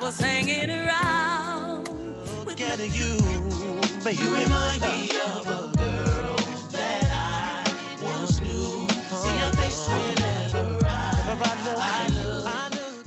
was hanging around. Look at you, baby. You remind me of a girl that I once knew. See your face whenever I look.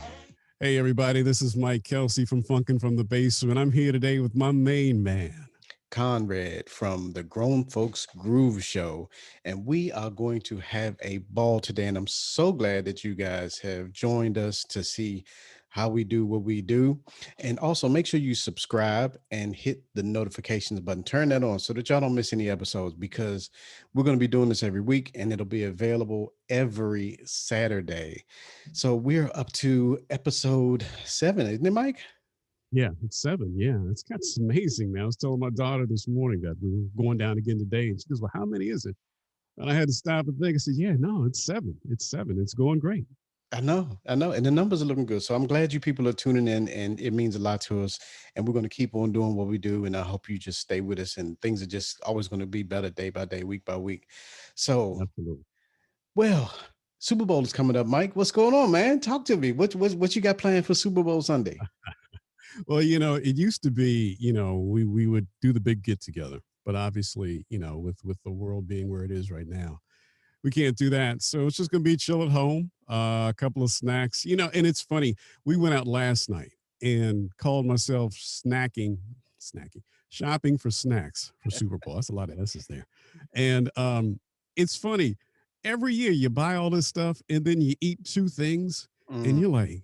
Hey, everybody, this is Mike Kelsey from Funkin from the Basement. I'm here today with my main man, Konrad from the Grown Folks Groove Show. And we are going to have a ball today. And I'm so glad that you guys have joined us to see how we do what we do. And also make sure you subscribe and hit the notifications button. Turn that on so that y'all don't miss any episodes, because we're going to be doing this every week and it'll be available every Saturday. So we're up to episode 7, isn't it, Mike? Yeah, it's 7. Yeah, it's amazing, man. I was telling my daughter this morning that we were going down again today, and she goes, "Well, how many is it?" And I had to stop and think. I said, "Yeah, no, it's 7. It's 7. It's going great." I know. And the numbers are looking good. So I'm glad you people are tuning in, and it means a lot to us. And we're going to keep on doing what we do. And I hope you just stay with us, and things are just always going to be better day by day, week by week. So, Absolutely. well, Super Bowl is coming up, Mike. What's going on, man? Talk to me. What you got planned for Super Bowl Sunday? Well, it used to be, we would do the big get together, but obviously, with the world being where it is right now, we can't do that. So it's just going to be chill at home, a couple of snacks, and it's funny. We went out last night and called myself shopping for snacks for Super Bowl. That's a lot of S's there. And it's funny. Every year you buy all this stuff and then you eat 2 things and you're like,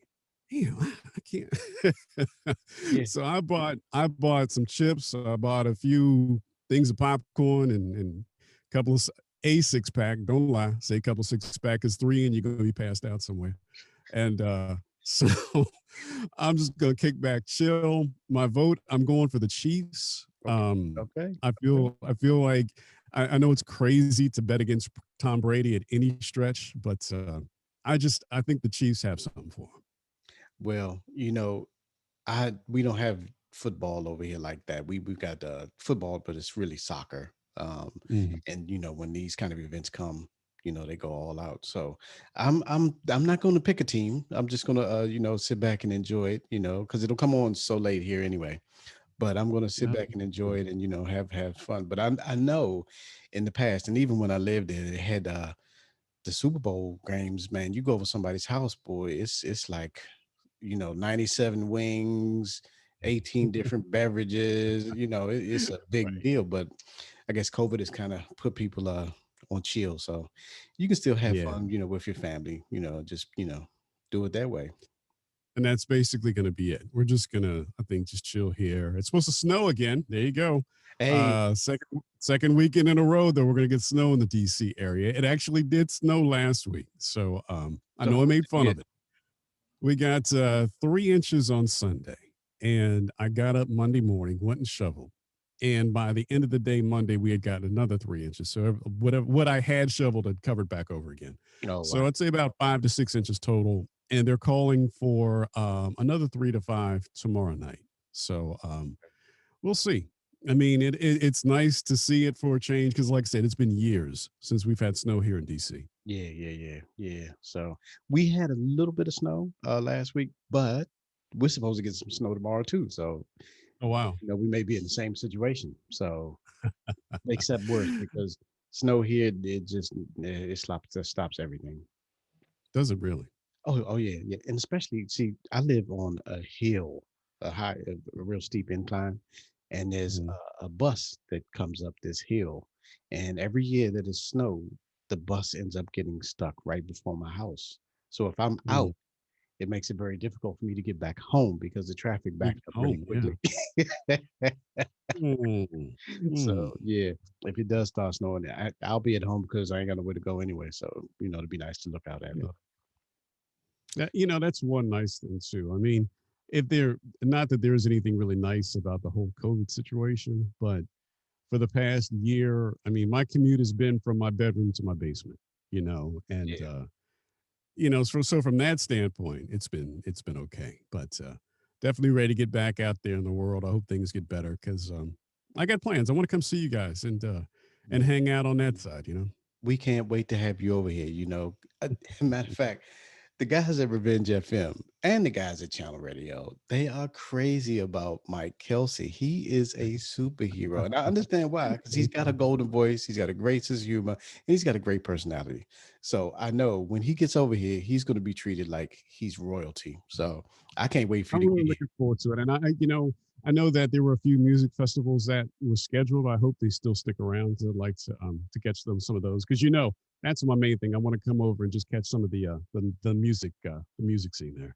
damn, I can't. Yeah. So I bought some chips. I bought a few things of popcorn and a couple of a 6-pack. Don't lie, say a couple of 6-pack is 3, and you're going to be passed out somewhere. And so I'm just going to kick back, chill. My vote, I'm going for the Chiefs. Okay. I feel like I know it's crazy to bet against Tom Brady at any stretch, but I think the Chiefs have something for him. Well, we don't have football over here like that. We've got football, but it's really soccer. Mhm. And when these kind of events come, they go all out. So I'm not going to pick a team. I'm just going to sit back and enjoy it, because it'll come on so late here anyway. But I'm going to sit back and enjoy it and have fun. But I know in the past, and even when I lived there, they had the Super Bowl games. Man, you go over somebody's house, boy, it's like 97 wings, 18 different beverages. It's a big Right. deal. But I guess COVID has kind of put people on chill, so you can still have Yeah. fun, with your family. Just do it that way. And that's basically going to be it. We're just going to, I think, just chill here. It's supposed to snow again. There you go. Hey, Second weekend in a row that we're going to get snow in the DC area. It actually did snow last week. So I so know I how much made did you fun get? of it. We got 3 inches on Sunday, and I got up Monday morning, went and shoveled. And by the end of the day, Monday, we had gotten another 3 inches. So what I had shoveled had covered back over again. Oh So wow. I'd say about 5 to 6 inches total. And they're calling for another 3 to 5 tomorrow night. So we'll see. I mean, it's nice to see it for a change because, like I said, it's been years since we've had snow here in DC. Yeah. So we had a little bit of snow last week, but we're supposed to get some snow tomorrow too. So Oh, wow. we may be in the same situation. So except worse, because snow here, it stops everything. Does it really? Oh yeah. And especially, see, I live on a hill, a real steep incline, and there's Mhm. a bus that comes up this hill, and every year that it snowed, the bus ends up getting stuck right before my house. So if I'm Mhm. out, it makes it very difficult for me to get back home because the traffic You backs up really home, yeah. quickly. Mm, So mm. yeah, if it does start snowing, I'll be at home because I ain't got nowhere to go anyway. So it'd be nice to look out at it. Yeah. That's one nice thing too. I mean, if there, not that there's anything really nice about the whole COVID situation, but for the past year, I mean, my commute has been from my bedroom to my basement, and Yeah. so from that standpoint, it's been okay. But definitely ready to get back out there in the world. I hope things get better because I got plans. I want to come see you guys and hang out on that side. We can't wait to have you over here. Matter of fact, The guys at Revenge FM and the guys at Channel Radio, they are crazy about Mike Kelsey. He is a superhero. And I understand why, because he's got a golden voice, he's got a great sense of humor, and he's got a great personality. So I know when he gets over here, he's going to be treated like he's royalty. So I can't wait for you I'm to really get here. looking forward to it. And I know that there were a few music festivals that were scheduled. I hope they still stick around to catch them some of those because that's my main thing. I want to come over and just catch some of the music scene there.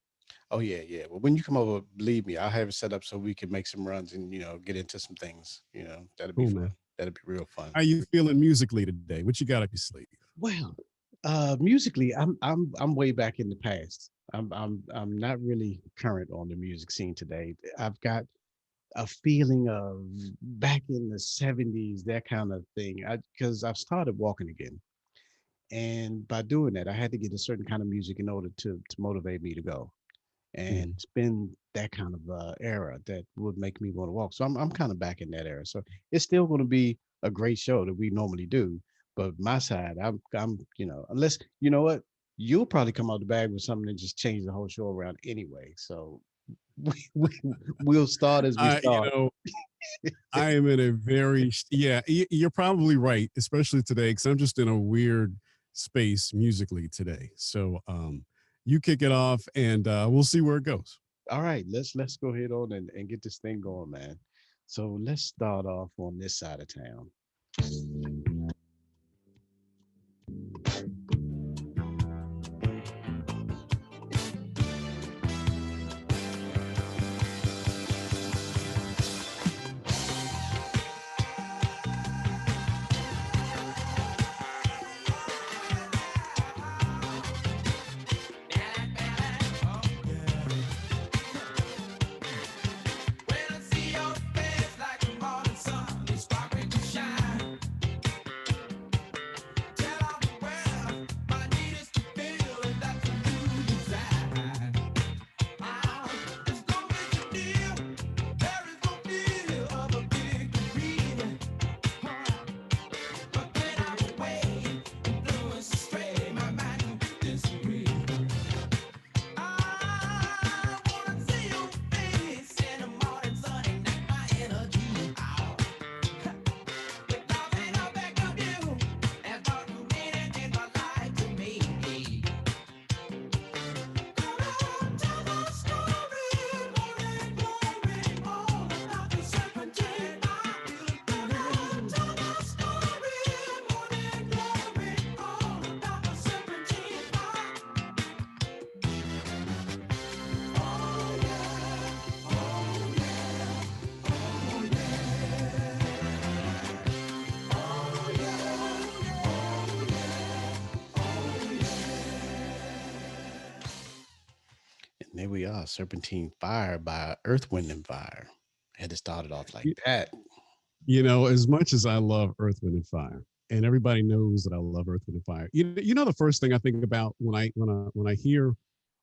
Oh yeah, yeah. Well, when you come over, believe me, I'll have it set up so we can make some runs and get into some things. That'll be Cool, fun. man. That'll be real fun. How you feeling musically today? What you got up your sleeve? Well, musically, I'm way back in the past. I'm not really current on the music scene today. I've got a feeling of back in the 70s, that kind of thing. Because I've started walking again. And by doing that, I had to get a certain kind of music in order to motivate me to go. And Mhm. it's been that kind of era that would make me want to walk. So I'm kind of back in that era. So it's still going to be a great show that we normally do. But my side, unless you know what, you'll probably come out the bag with something that just change the whole show around anyway. So we, we'll start as we I, you start. know, I am in a very yeah. You're probably right, especially today, because I'm just in a weird space musically today. So, you kick it off, and we'll see where it goes. All right, let's go ahead on and get this thing going, man. So let's start off on this side of town. And there we are, Serpentine Fire by Earth, Wind, and Fire. Had to start it off like that. As much as I love Earth, Wind, and Fire, and everybody knows that I love Earth, Wind, and Fire. You know the first thing I think about when I hear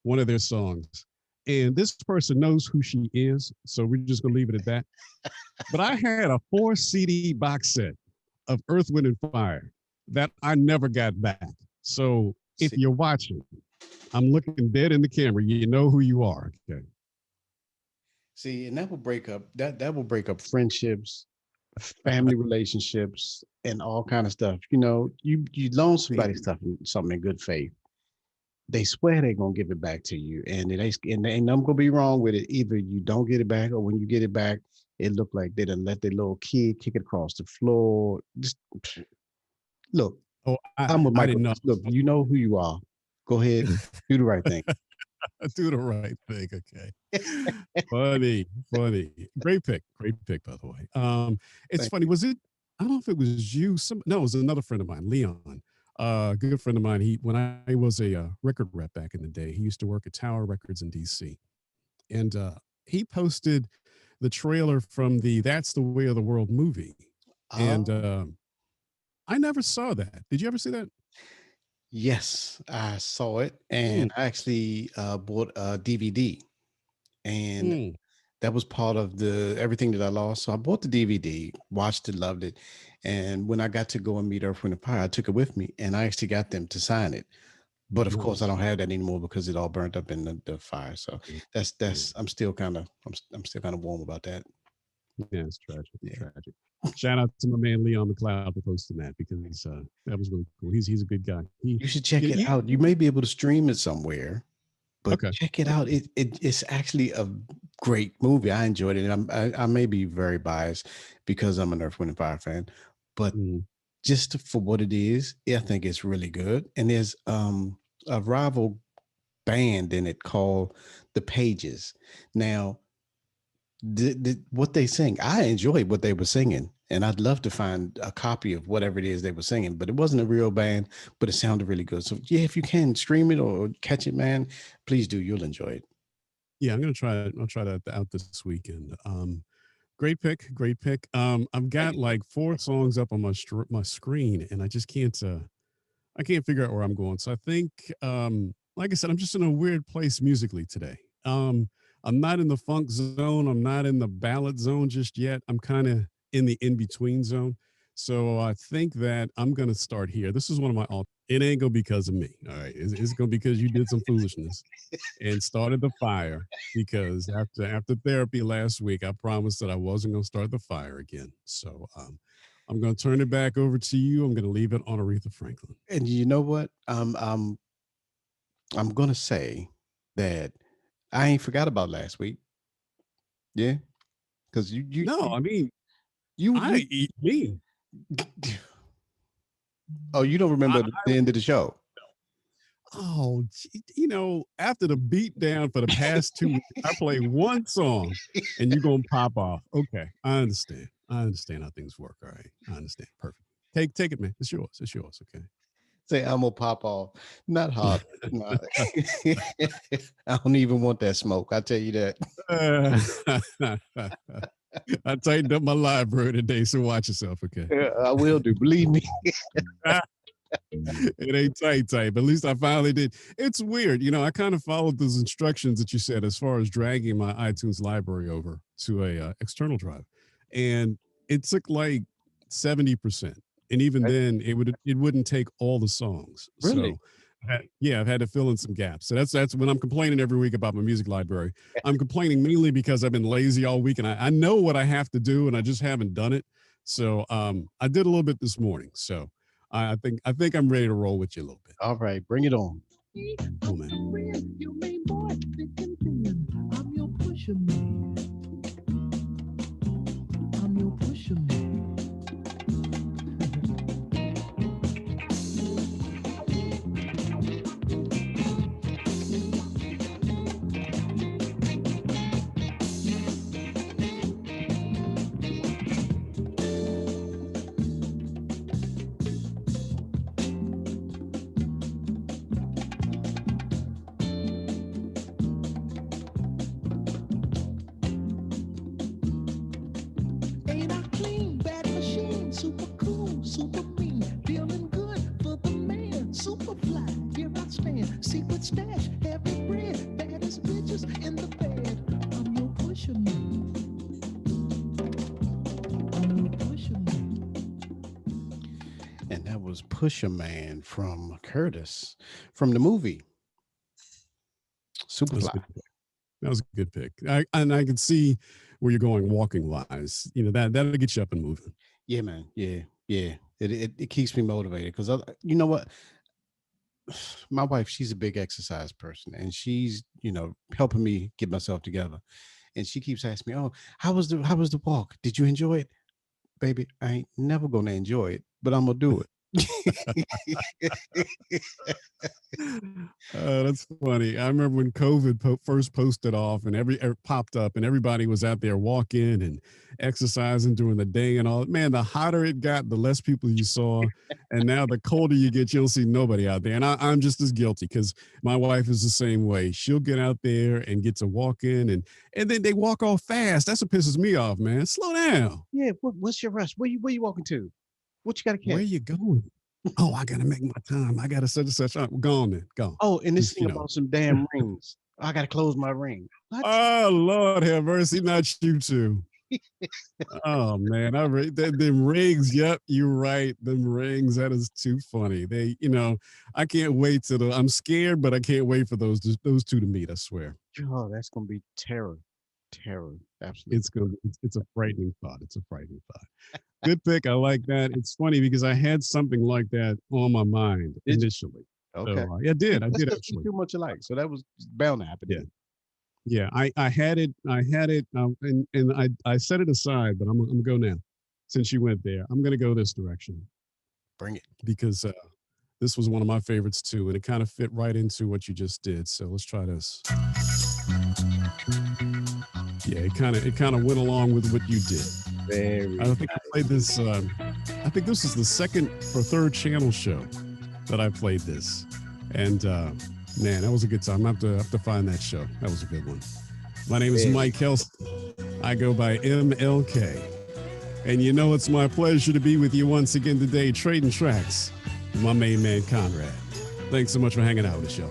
one of their songs, and this person knows who she is, so we're just gonna leave it at that. But I had a 4 CD box set of Earth, Wind, and Fire that I never got back. So if See, you're watching, I'm looking dead in the camera. You know who you are. Okay. and that will break up that will break up friendships, family relationships, and all kind of stuff. You loan somebody stuff, something in good faith. They swear they're gonna give it back to you, and I'm gonna be wrong with it. Either you don't get it back, or when you get it back, it looked like they done let their little kid kick it across the floor. Just look, Oh, I'm with I Michael. didn't know. Look, you know who you are. Go ahead, do the right thing. Do the right thing. Okay. Funny, funny. Great pick, by the way. It's Thank funny. you. Was it? I don't know if it was you. No, it was another friend of mine, Leon. Good friend of mine. When I was a record rep back in the day, he used to work at Tower Records in DC, and he posted the trailer from the "That's the Way of the World" movie, and Oh, I never saw that. Did you ever see that? yes, I saw it, and Mm, I actually bought a DVD, and mm. that was part of the everything that I lost. So I bought the DVD, watched it, loved it, and when I got to go and meet Earth, Wind, and Fire, I took it with me, and I actually got them to sign it. But of No. course, I don't have that anymore because it all burnt up in the fire. So Yeah. that's I'm still kind of warm about that. Yeah, it's tragic. Yeah. Tragic. Shout out to my man Leon McLeod for posting that because that was really cool. He's a good guy. You should check it You out. You may be able to stream it somewhere, but okay? check it out. It's actually a great movie. I enjoyed it. And I may be very biased because I'm an Earth, Wind, and Fire fan, but Mm, just for what it is, I think it's really good. And there's a rival band in it called the Pages. Now, what they sing, I enjoyed what they were singing, and I'd love to find a copy of whatever it is they were singing. But it wasn't a real band, but it sounded really good. So yeah, if you can stream it or catch it, man, please do. You'll enjoy it. yeah, I'm gonna try it. I'll try that out this weekend. Great pick, great pick. I've Thank got you. like 4 songs up on my screen, and I just can't. I can't figure out where I'm going. So I think, like I said, I'm just in a weird place musically today. I'm not in the funk zone. I'm not in the ballad zone just yet. I'm kind of in the in between zone. So I think that I'm gonna start here. This is one of my alt. It ain't gonna be because of me. All right, it's gonna be because you did some foolishness and started the fire. Because after therapy last week, I promised that I wasn't gonna start the fire again. So I'm gonna turn it back over to you. I'm gonna leave it on Aretha Franklin. And you know what? I'm gonna say that I ain't forgot about last week. Yeah, because No, I mean, you I eat me. oh, you don't I, remember the end of the show. oh, after the beat down for the past 2 weeks, I play one song and you're gonna pop off. Okay, I understand. I understand how things work. All right, I understand. Perfect. Take it, man. It's yours. It's yours. Okay. Say I'm gonna pop off. Not hard. No. I don't even want that smoke. I tell you that. I tightened up my library today, so watch yourself. Okay. Yeah, I will do. Believe me. It ain't tight, but at least I finally did. It's weird. I kind of followed those instructions that you said as far as dragging my iTunes library over to a external drive. And it took like 70%. And even then it wouldn't take all the songs. Really? So yeah, I've had to fill in some gaps. So that's when I'm complaining every week about my music library. I'm complaining mainly because I've been lazy all week and I know what I have to do and I just haven't done it. So I did a little bit this morning. So I think I'm ready to roll with you a little bit. All right, bring it on. Cool, man. I'm your pusher man. I'm your pusher man. Ain't I clean, bad machine, super cool, super mean, feeling good for the man, super fly, here I stand, secret stash, heavy bread, baddest bitches in the bed. I'm your pusher man. I'm your pusher man. And that was Pusher Man from Curtis from the movie That's a Superfly. good pick. That was a good pick. And I can see where you're going walking wise. That'll get you up and moving. Yeah, man. Yeah, yeah. It keeps me motivated because you know what? My wife, she's a big exercise person, and she's helping me get myself together. And she keeps asking me, "Oh, how was the walk? Did you enjoy it, baby? I ain't never gonna enjoy it, but I'm gonna do it." That's funny. I remember when COVID first posted off and popped up and everybody was out there walking and exercising during the day and all. Man, the hotter it got, the less people you saw. And now the colder you get, you don't see nobody out there. And I'm just as guilty because my wife is the same way. She'll get out there and get to walk in and then they walk off fast. That's what pisses me off, man. Slow down. Yeah, what's your rush? Where you walking to? What you got to Where catch? you going? Oh, I gotta make my time. I gotta such and such. Go on then. Go. Oh, and this Just, thing about some damn rings. I got to close my ring. What? Oh Lord have mercy, not you two. Oh man, them rings. Yep, you're right. Them rings. That is too funny. I can't wait till I'm scared, but I can't wait for those two to meet. I swear, Oh, that's gonna be terror, terror, absolute. it's a frightening thought. It's a frightening thought. Good pick. I like that. It's funny because I had something like that on my mind Did you? initially. Okay. So yeah, I did. I That's did because we actually. too much alike. So that was bound to happen. Yeah. Yeah, I had it, and I set it aside, but I'm gonna go now. Since you went there, I'm gonna go this direction Bring it. because this was one of my favorites too, and it kind of fit right into what you just did. So let's try this. Yeah, it kind of went along with what you did. Very. I think I played this. I think this is the second or third channel show that I played this, and man, that was a good time. I have to find that show. That was a good one. My name is Mike Kelsey. I go by MLK. And you know it's my pleasure to be with you once again today, trading tracks with my main man, Konrad. Thanks so much for hanging out with the show.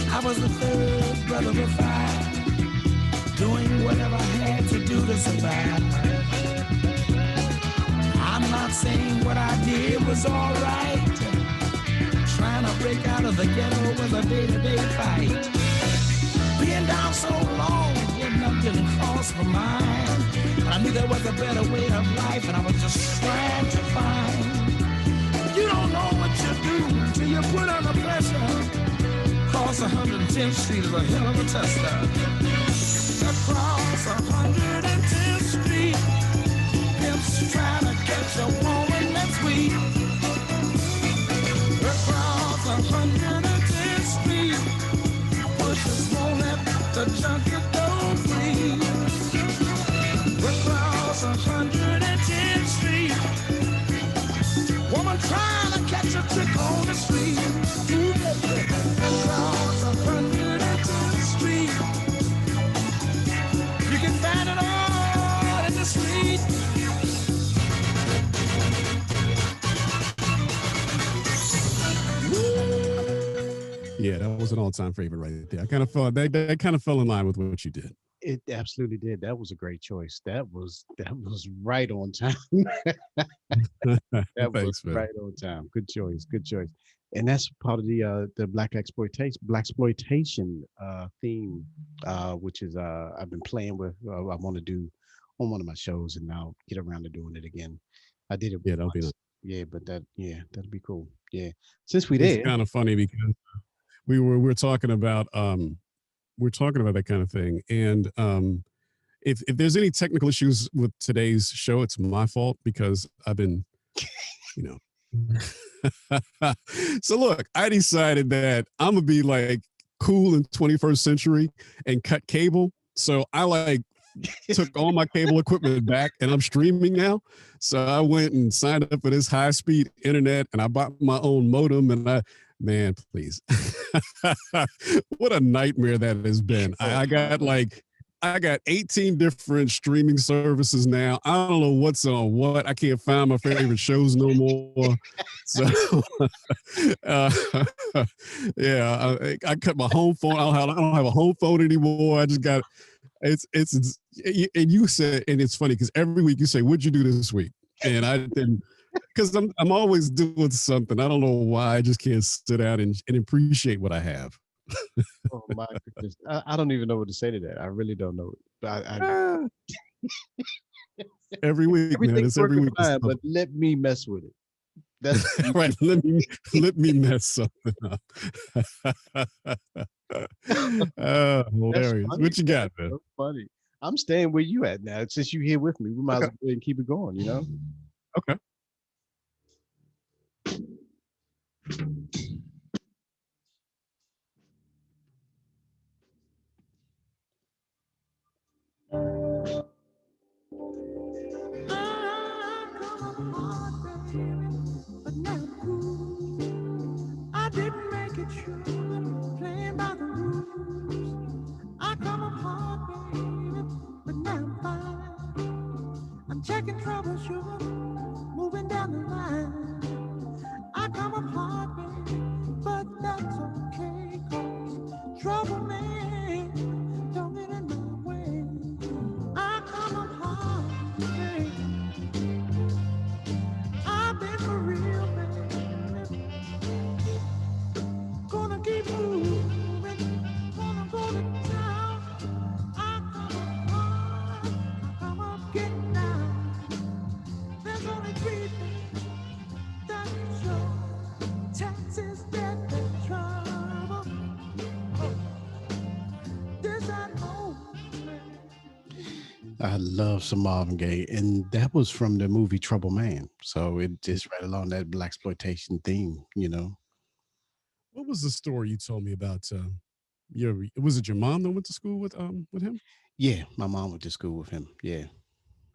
I was the third brother of five, doing whatever I had to do to survive. I'm not saying what I did was all right. Trying to break out of the ghetto was a day-to-day fight. Being down so long, getting up didn't cross my mind. But I knew there was a better way of life, and I was just trying to find. You don't know what you do until you put under pressure. Across 110th Street is a hell of a tester. Across 110th Street, pimps trying to catch a woman that's weak. Across 110th Street, pushers won't let the junkie go free. Across 110th Street, woman trying to catch a trick on the street. Across 110th Street, you can find it all in the street. Yeah, that was an all-time favorite right there. I kind of felt that kind of fell in line with what you did. It absolutely did. That was a great choice. That was right on time. That Thanks, was man. right on time. Good choice. Good choice. And that's part of the blaxploitation theme, which is I've been playing with. I want to do on one of my shows, and I'll get around to doing it again. I did it. Yeah, that'll be nice. Yeah, but that'll be cool. Yeah, since we It's did. kind of funny because we're talking about that kind of thing, and if there's any technical issues with today's show, it's my fault because I've been, you know. So look, I decided that I'm gonna be like cool in 21st century and cut cable. So I took all my cable equipment back and I'm streaming now. So I went and signed up for this high speed internet and I bought my own modem and man, please. What a nightmare that has been. I got 18 different streaming services now. I don't know what's on what. I can't find my favorite shows no more. So, yeah, I cut my home phone. I don't have a home phone anymore. I just got it's and you said, and it's funny because every week you say, "What'd you do this week?" And I didn't, because I'm always doing something. I don't know why. I just can't sit out and appreciate what I have. Oh my goodness. I don't even know what to say to that. I really don't know. But Every week, man. It's every week. Fine, but let me mess with it. That's right. Let me mess something up. Hilarious. What you got, man? so funny. I'm staying where you at now. Since you're here with me, we might as well go ahead and keep it going, you know? Okay. I didn't make it sure, playing by the rules. I come apart, baby, but now I'm fine. I'm checking trouble, sugar, moving down the line. I come apart, baby, but that's okay, I love some Marvin Gaye, and that was from the movie Trouble Man. So it just right along that black exploitation theme, you know. What was the story you told me about? Your was it your mom that went to school with him? Yeah, my mom went to school with him. Yeah,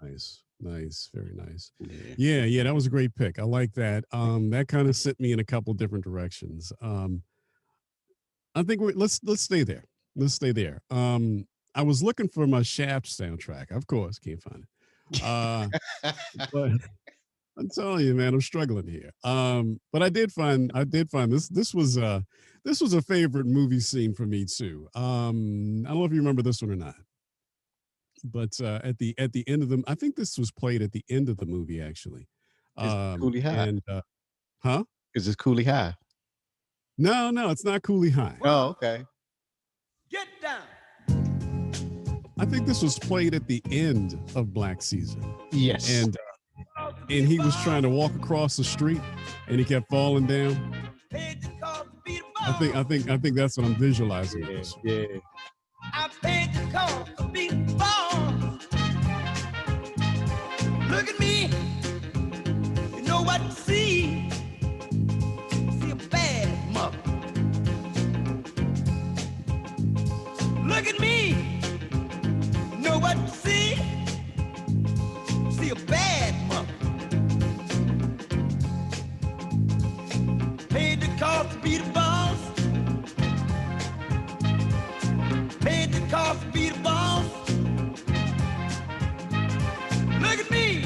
Nice, nice, very nice. yeah. Yeah, yeah, that was a great pick. I like that. That kind of sent me in a couple different directions. I think let's stay there. Let's stay there. I was looking for my Shaft soundtrack. Of course, can't find it. But I'm telling you, man, I'm struggling here. But I did find this. This was a favorite movie scene for me too. I don't know if you remember this one or not, but at the end of the, I think this was played at the end of the movie actually. Is Coolie High? And huh? Is this Coolie High? No, no, it's not Cooley High. Oh, okay. Get down. I think this was played at the end of Black Season, Yes. and he was trying to walk across the street, and he kept falling down. I think that's what I'm visualizing. yeah, This. yeah. I paid the cost to be born. Look at me. You know what to see. See a bad mother. Look at me. You know what to see. See a bad mother. Paid the cost to be the boss. Paid the cost to be the boss. Look at me.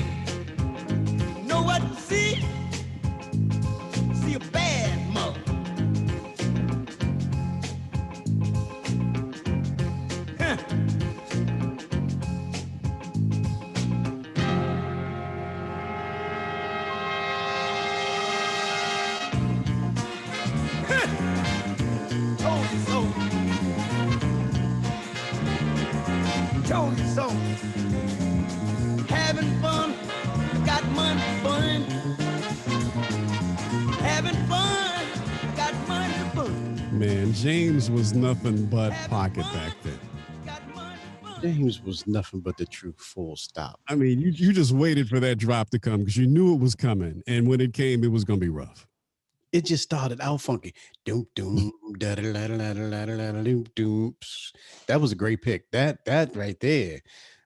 Know what to see? See a bad mother. Huh. Told you so. Told you so. Having fun, got money fun. Having fun, got money fun. Man, James was nothing but pocket back then. Got money fun. James was nothing but the truth, full stop. I mean, you just waited for that drop to come because you knew it was coming, and when it came, it was going to be rough. It just started out funky. Doom doom da da da da da da da da doom doom. That was a great pick. That right there,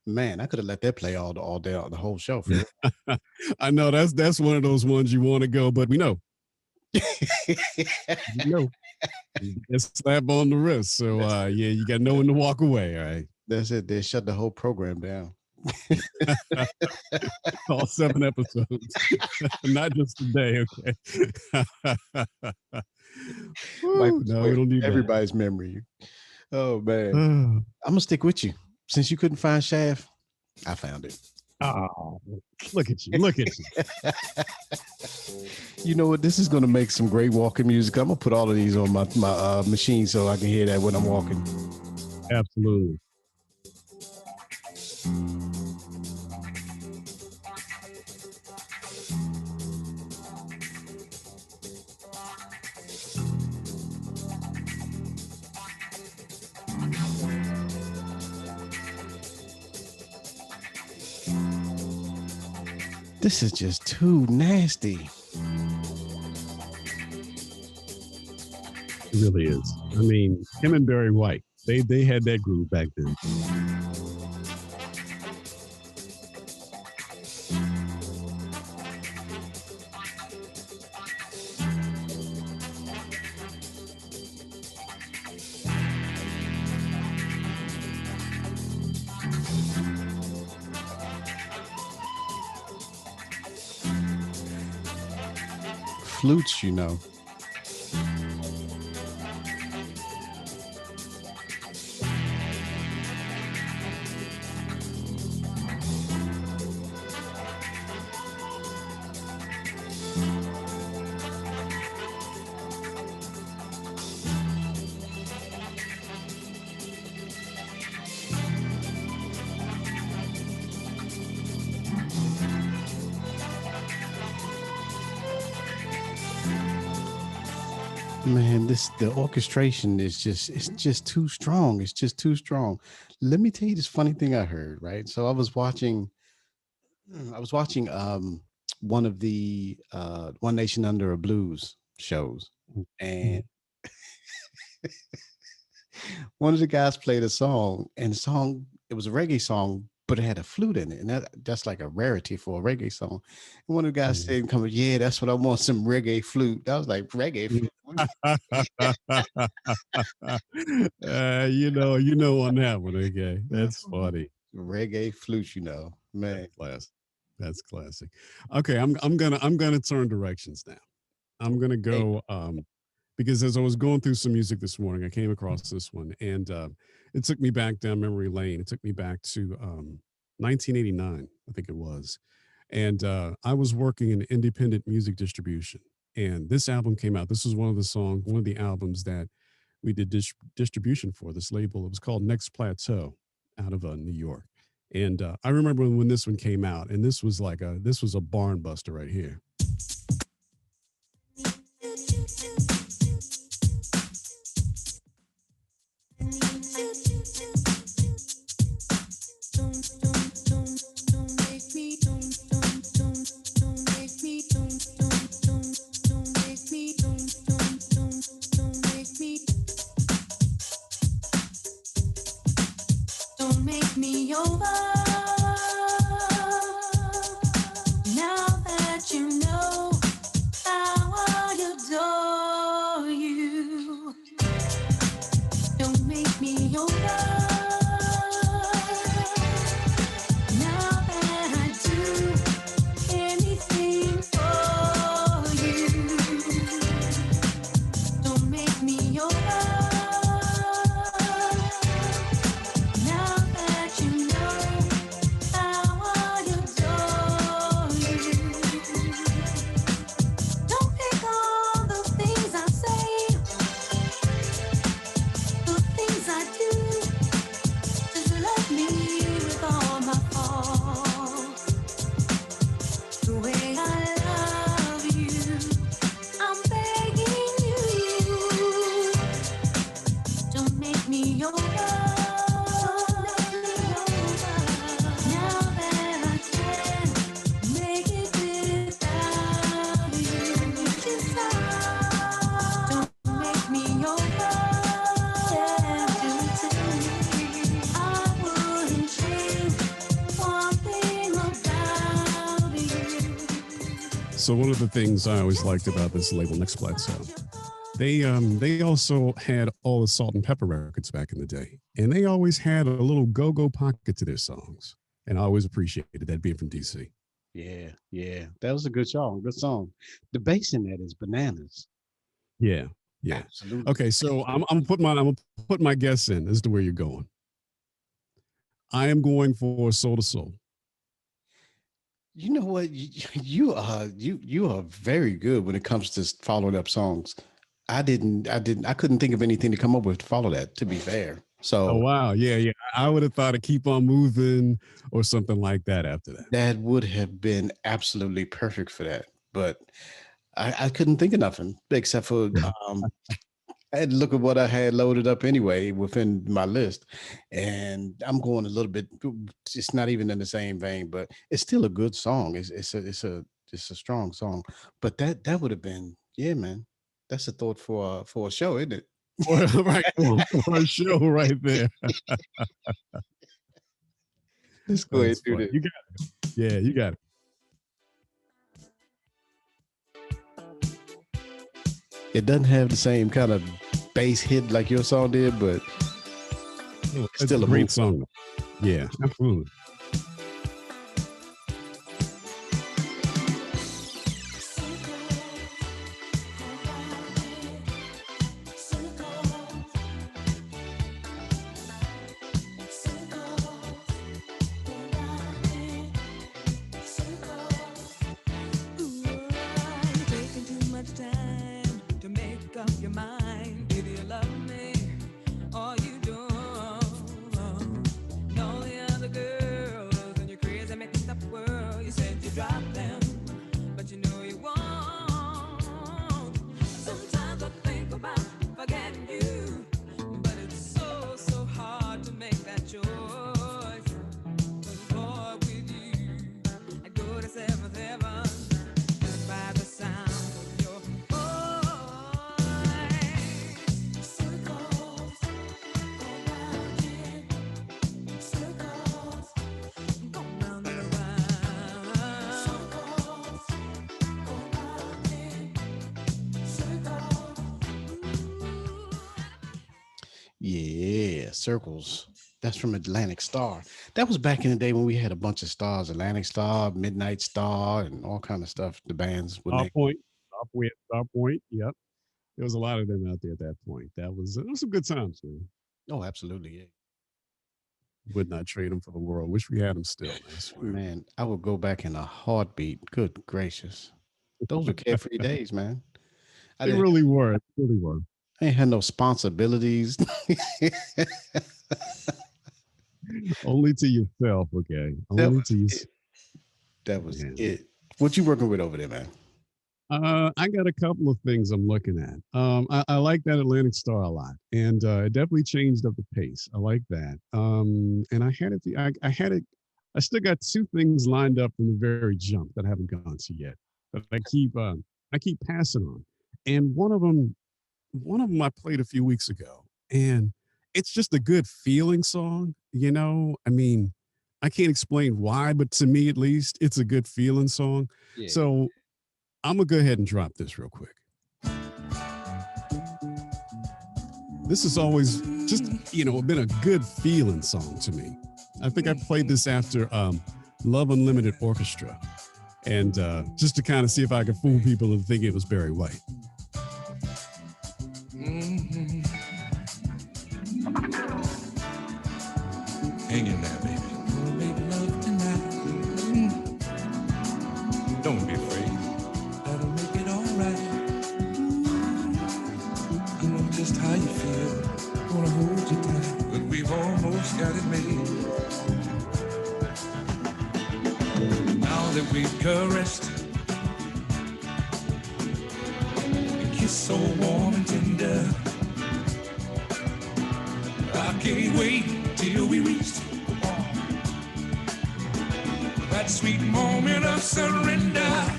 man. I could have let that play all day, the whole show. For real. I know that's one of those ones you want to go, but we know, you know, it's slap on the wrist. So yeah, you got no one to walk away. All right, That's it. They shut the whole program down. all 7 episodes, not just today. Okay. Woo, no, we don't need everybody's memory. Oh man, that. I'm gonna stick with you. Since you couldn't find Shaft, I found it. Oh, look at you! Look at you! You know what? This is gonna make some great walking music. I'm gonna put all of these on my machine so I can hear that when I'm walking. Absolutely. This is just too nasty. It really is. I mean, him and Barry White, they had that groove back then. Flutes, you know. Man, the orchestration is it's just too strong. It's just too strong. Let me tell you this funny thing I heard, right? So I was watching one of the One Nation Under a Blues shows, and Mhm. one of the guys played a song, and the song, it was a reggae song, but it had a flute in it, and that's like a rarity for a reggae song. And one of the guys Mhm. said, "Come, yeah, that's what I want, some reggae flute." I was like, "Reggae flute? On that one, okay. That's funny. Reggae flute, That's man." classic. That's classic. Okay, I'm gonna turn directions now. I'm gonna Hey, go because as I was going through some music this morning, I came across this one, and it took me back down memory lane. It took me back to 1989, I think it was, and I was working in independent music distribution, and this album came out. This was one of the albums that we did distribution for this label. It was called Next Plateau out of New York. And I remember when this one came out, and this was a barn buster right here. Don't make me over. Now that you know how I adore you. Don't make me over. Now that I do anything for you. Don't make me over. Now that you know how I adore you. Don't pick on the things I say, the things I do. Just love me with all my faults. The way I love you, I'm begging you. Don't make me over. Now that I can make it without you. Just don't make me over. Yeah, do it to me. I wouldn't change one thing about you. So one of the things I always liked about this label, Next Plateau, they also had all the Salt and Pepper records back in the day, and they always had a little go-go pocket to their songs, and I always appreciated that being from DC. yeah, yeah, that was a good song. Good song. The bass in that is bananas. Yeah, yeah. Absolutely. Okay, so I'm gonna put my guess in as to where you're going. I am going for Soul to Soul. You know what? You are very good when it comes to following up songs. I couldn't think of anything to come up with to follow that, to be fair. Oh So wow, yeah, yeah. I would have thought of Keep On Moving or something like that after that. that would have been absolutely perfect for that. But I couldn't think of nothing except for I had to look at what I had loaded up anyway within my list. And I'm going a little bit, it's not even in the same vein, but it's still a good song. It's a strong song. But that would have been, yeah, man. That's a thought for a show, isn't it? Right, for a show right there. Let's go ahead That's and do fun. this. You got it. Yeah, you got it. It doesn't have the same kind of bass hit like your song did, but It's still a a great move. song. Yeah, absolutely. Taking too much time to make up your mind. Do you love me or you don't? No, the other girl Circles. That's from Atlantic Star. That was back in the day when we had a bunch of stars, Atlantic Star, Midnight Star, and all kind of stuff. The bands would name. Starpoint, Starpoint. Yep, there was a lot of them out there at that point. It was some good times, man. Oh, absolutely. Yeah. Would not trade them for the world. Wish we had them still. I swear. Man, I would go back in a heartbeat. Good gracious. Those were carefree days, man. I They didn't really were. They really were. I ain't had no responsibilities. Only to yourself, okay? That Only was to it. That was yeah. it. What you working with over there, man? I got a couple of things I'm looking at. I like that Atlantic Star a lot, and it definitely changed up the pace. I like that. And I had it. I had it. I still got two things lined up from the very jump that I haven't gone to yet. That I keep passing on, and one of them I played a few weeks ago, and it's just a good feeling song. You know, I mean, I can't explain why, but to me at least, it's a good feeling song. Yeah. So I'm gonna go ahead and drop this real quick. This has always just been a good feeling song to me. I think I played this after Love Unlimited Orchestra, and just to kind of see if I could fool people and think it was Barry White. Mm-hmm. Hang in there, baby. We'll make love tonight. Don't be afraid. That'll make it all right. I know just how you feel. Wanna hold you tight, but we've almost got it made. Now that we've caressed, a kiss so warm and tender, I can't wait till we reach that sweet moment of surrender.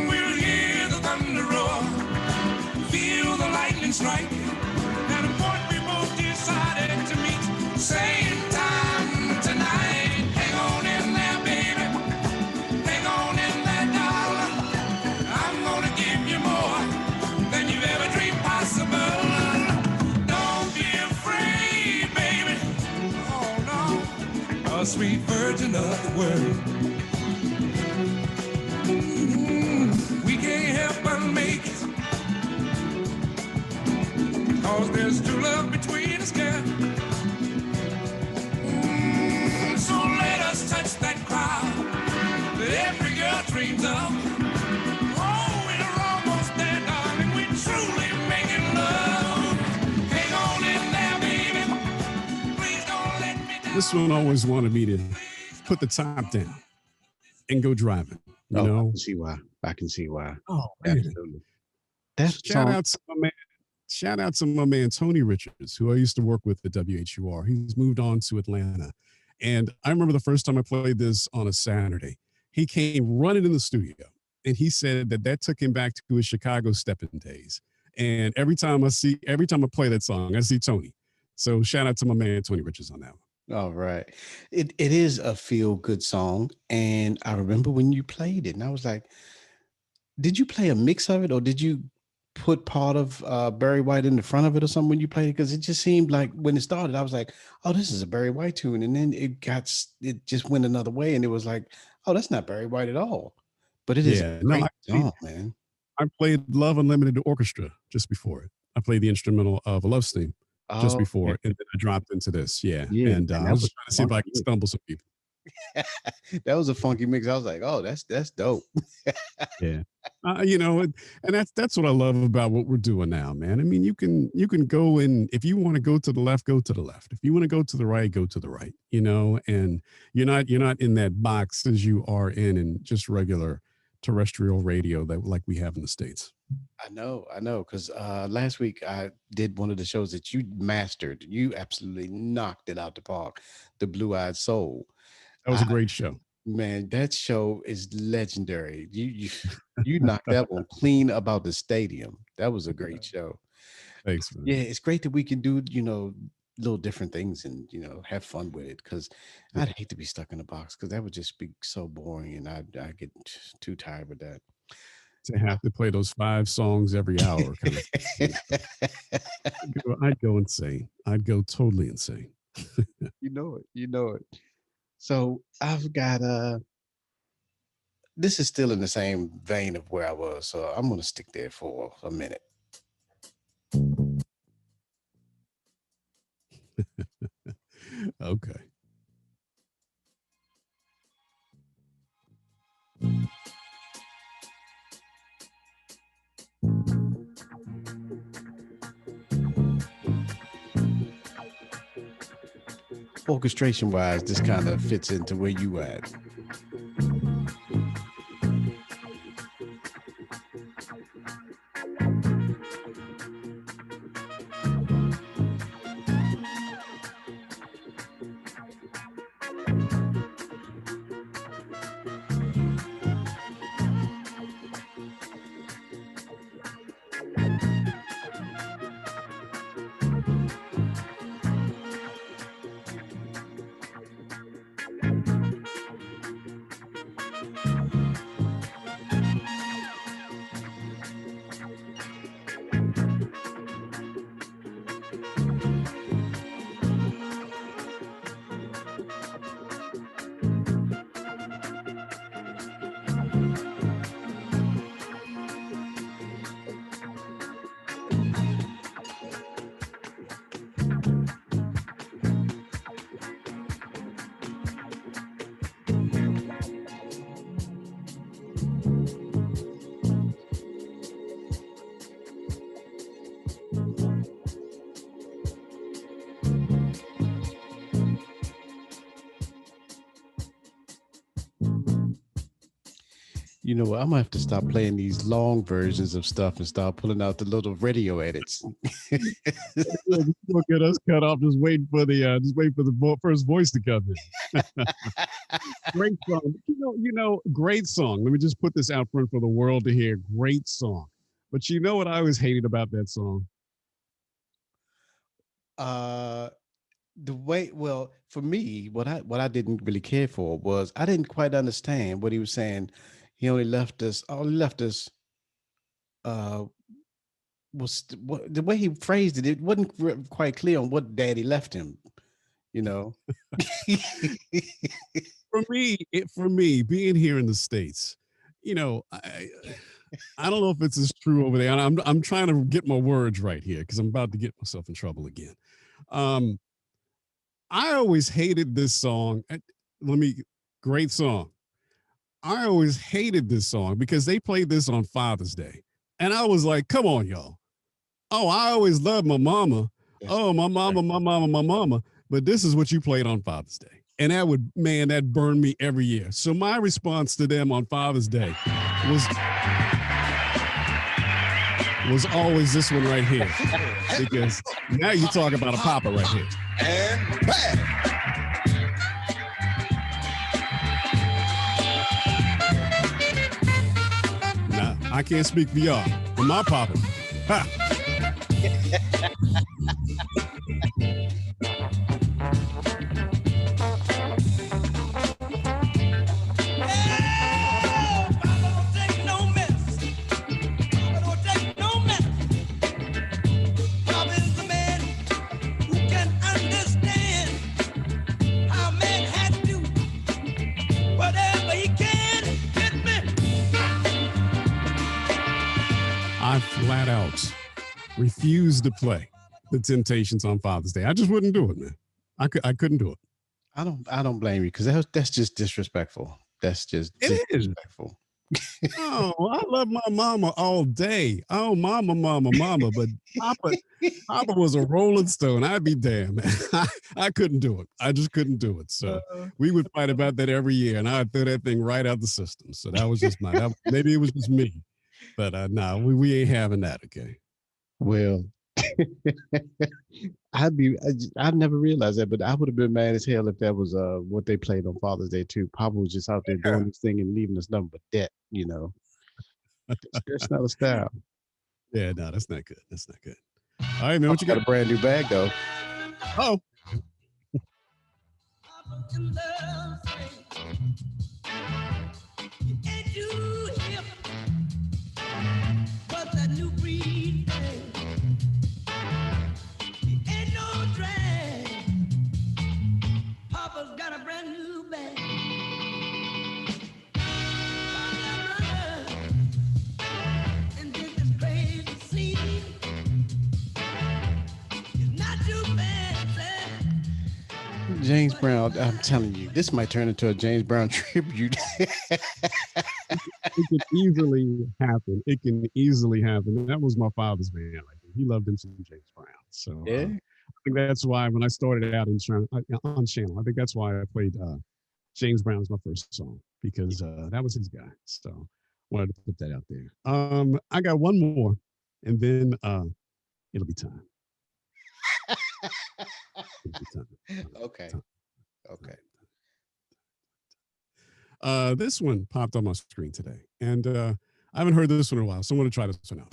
We'll hear the thunder roar, feel the lightning strike, and a point we both decided to meet. Same time tonight. Hang on in there, baby. Hang on in there, darling. I'm gonna give you more than you've ever dreamed possible. Don't be afraid, baby. Oh no, a sweet virgin of the world. We can't help but make it, 'cause there's true love between us, girl. So let us touch that crowd that every girl dreams of. Oh, we're almost there, darling. We're truly making love. Hang on in there, baby. Please don't let me down. This one always wanted me to put the top down and go driving. You I know? can see why. I can see why. Oh man. Absolutely. That's the Shout song. out to my man. Shout out to my man Tony Richards, who I used to work with at WHUR. He's moved on to Atlanta. And I remember the first time I played this on a Saturday. He came running in the studio and he said that took him back to his Chicago stepping days. And every time I play that song, I see Tony. So shout out to my man Tony Richards on that one. All right. It is a feel good song. And I remember when you played it, and I was like, did you play a mix of it, or did you put part of Barry White in the front of it or something when you played it? Because it just seemed like when it started, I was like, oh, this is a Barry White tune. And then it just went another way. And it was like, oh, that's not Barry White at all. But it is a great song, man. I played Love Unlimited Orchestra just before it. I played the instrumental of A Love Steam just before it, and then I dropped into this. Yeah. And I was just trying to see if I could stumble some people. That was a funky mix. I was like, oh, that's dope. Yeah. And that's what I love about what we're doing now, man. I mean, you can go in, if you want to go to the left, go to the left. If you want to go to the right, go to the right, and you're not in that box as you are in just regular terrestrial radio that like we have in the States. I know. Because last week I did one of the shows that you mastered. You absolutely knocked it out the park. The Blue Eyed Soul. That was a great show. Man, that show is legendary. You knocked that one clean about the stadium. That was a great show. Thanks, man. Yeah, it's great that we can do, little different things and, have fun with it. Because I'd hate to be stuck in a box because that would just be so boring and I get too tired with that. to have to play those 5 songs every hour kind of thing. I'd go insane. I'd go totally insane. You know it. You know it. So I've got this is still in the same vein of where I was, so I'm gonna stick there for a minute. Okay. Orchestration wise, this kind of fits into where you at. You know what? I'm gonna have to stop playing these long versions of stuff and start pulling out the little radio edits. Look at us cut off just waiting for the first voice to come in. Great song. Great song. Let me just put this out front for the world to hear. Great song. But you know what I always hated about that song? The way, well, for me, what I didn't really care for was I didn't quite understand what he was saying. He only left us. All he left us was the way he phrased it. It wasn't quite clear on what Daddy left him. You know. For me, being here in the States, I don't know if it's as true over there. And I'm trying to get my words right here because I'm about to get myself in trouble again. I always hated this song. Great song. I always hated this song because they played this on Father's Day. And I was like, come on, y'all. Oh, I always loved my mama. Oh, my mama. But this is what you played on Father's Day. And that burned me every year. So my response to them on Father's Day was always this one right here. Because now you talk about a papa right here. And back. I can't speak for y'all, but my papa. Ha. I flat out refused to play the Temptations on Father's Day. I just wouldn't do it, man. I couldn't do it. I don't blame you because that's just disrespectful. That's just disrespectful. Oh, I love my mama all day. Oh, mama. But Papa was a Rolling Stone. I'd be damned, man. I couldn't do it. I just couldn't do it. So we would fight about that every year, and I'd throw that thing right out the system. So that was just maybe it was just me. But no, we ain't having that, okay? Well, I'd never realized that, but I would have been mad as hell if that was what they played on Father's Day too. Papa was just out there doing this thing and leaving us nothing but debt, you know. That's not a style. Yeah, no, that's not good. That's not good. All right, man, what you got got? a brand new bag though. Oh. James Brown, I'm telling you, this might turn into a James Brown tribute. It can easily happen. It can easily happen. That was my father's band. Like he loved him some James Brown. So Yeah. I think that's why when I started out on channel, I think that's why I played James Brown as my first song because that was his guy. So wanted to put that out there. I got one more, and then it'll be time. It'll be time. Okay. Okay. This one popped on my screen today, and I haven't heard this one in a while, so I'm going to try this one out.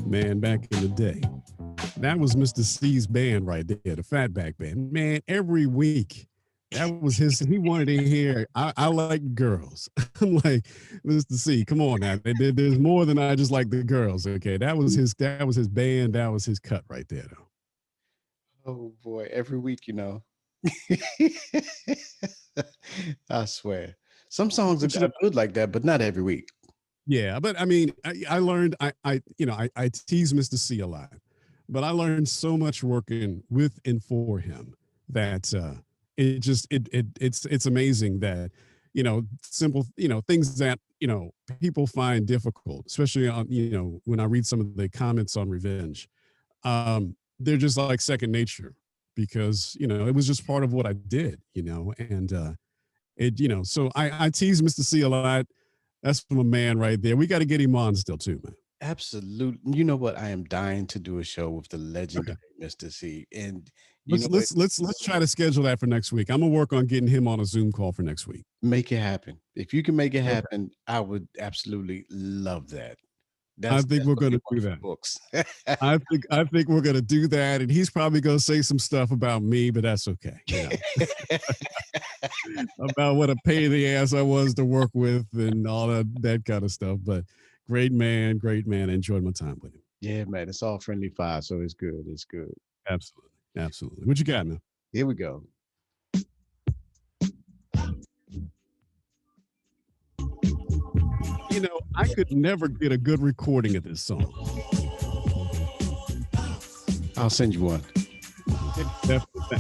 Man, back in the day, that was Mr. C's band right there, the Fatback Band. Man, every week, that was his. He wanted to hear, I like girls. I'm like, Mr. C, come on now. There's more than I just like the girls. Okay, that was his band. That was his cut right there, though. Oh boy, every week, you know. I swear. Some songs are good like that, but not every week. Yeah, but I mean, I learned I tease Mr. C a lot, but I learned so much working with and for him that it's amazing that simple things that people find difficult, especially on when I read some of the comments on Revenge, they're just like second nature because it was just part of what I did, and so I tease Mr. C a lot. That's from a man right there. We got to get him on still too, man. Absolutely. You know what? I am dying to do a show with the legendary Mr. C. And let's try to schedule that for next week. I'm gonna work on getting him on a Zoom call for next week. Make it happen. If you can make it happen, I would absolutely love that. I think we're going to do that. Books. I think we're going to do that, and he's probably going to say some stuff about me, but that's okay. About what a pain in the ass I was to work with and all that kind of stuff. But great man. I enjoyed my time with him. Yeah, man. It's all friendly fire, so it's good. It's good. Absolutely. What you got, man? Here we go. I could never get a good recording of this song. I'll send you one. Definitely.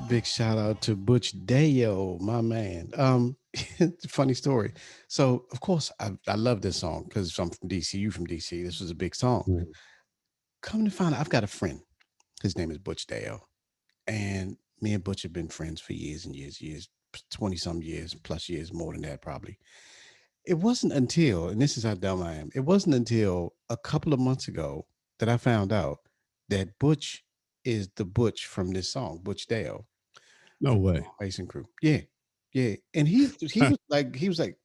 Big shout out to Butch Dayo, my man. Funny story. So of course I love this song because I'm from DC. You from DC. This was a big song. Mhm. Come to find out, I've got a friend. His name is Butch Dayo, and me and Butch have been friends for years and years, 20 some years, plus years, more than that probably. It wasn't until, and this is how dumb I am. It wasn't until a couple of months ago that I found out that Butch is the Butch from this song, Butch Dayo No from way. Mason Crew. Yeah, yeah. And he was like,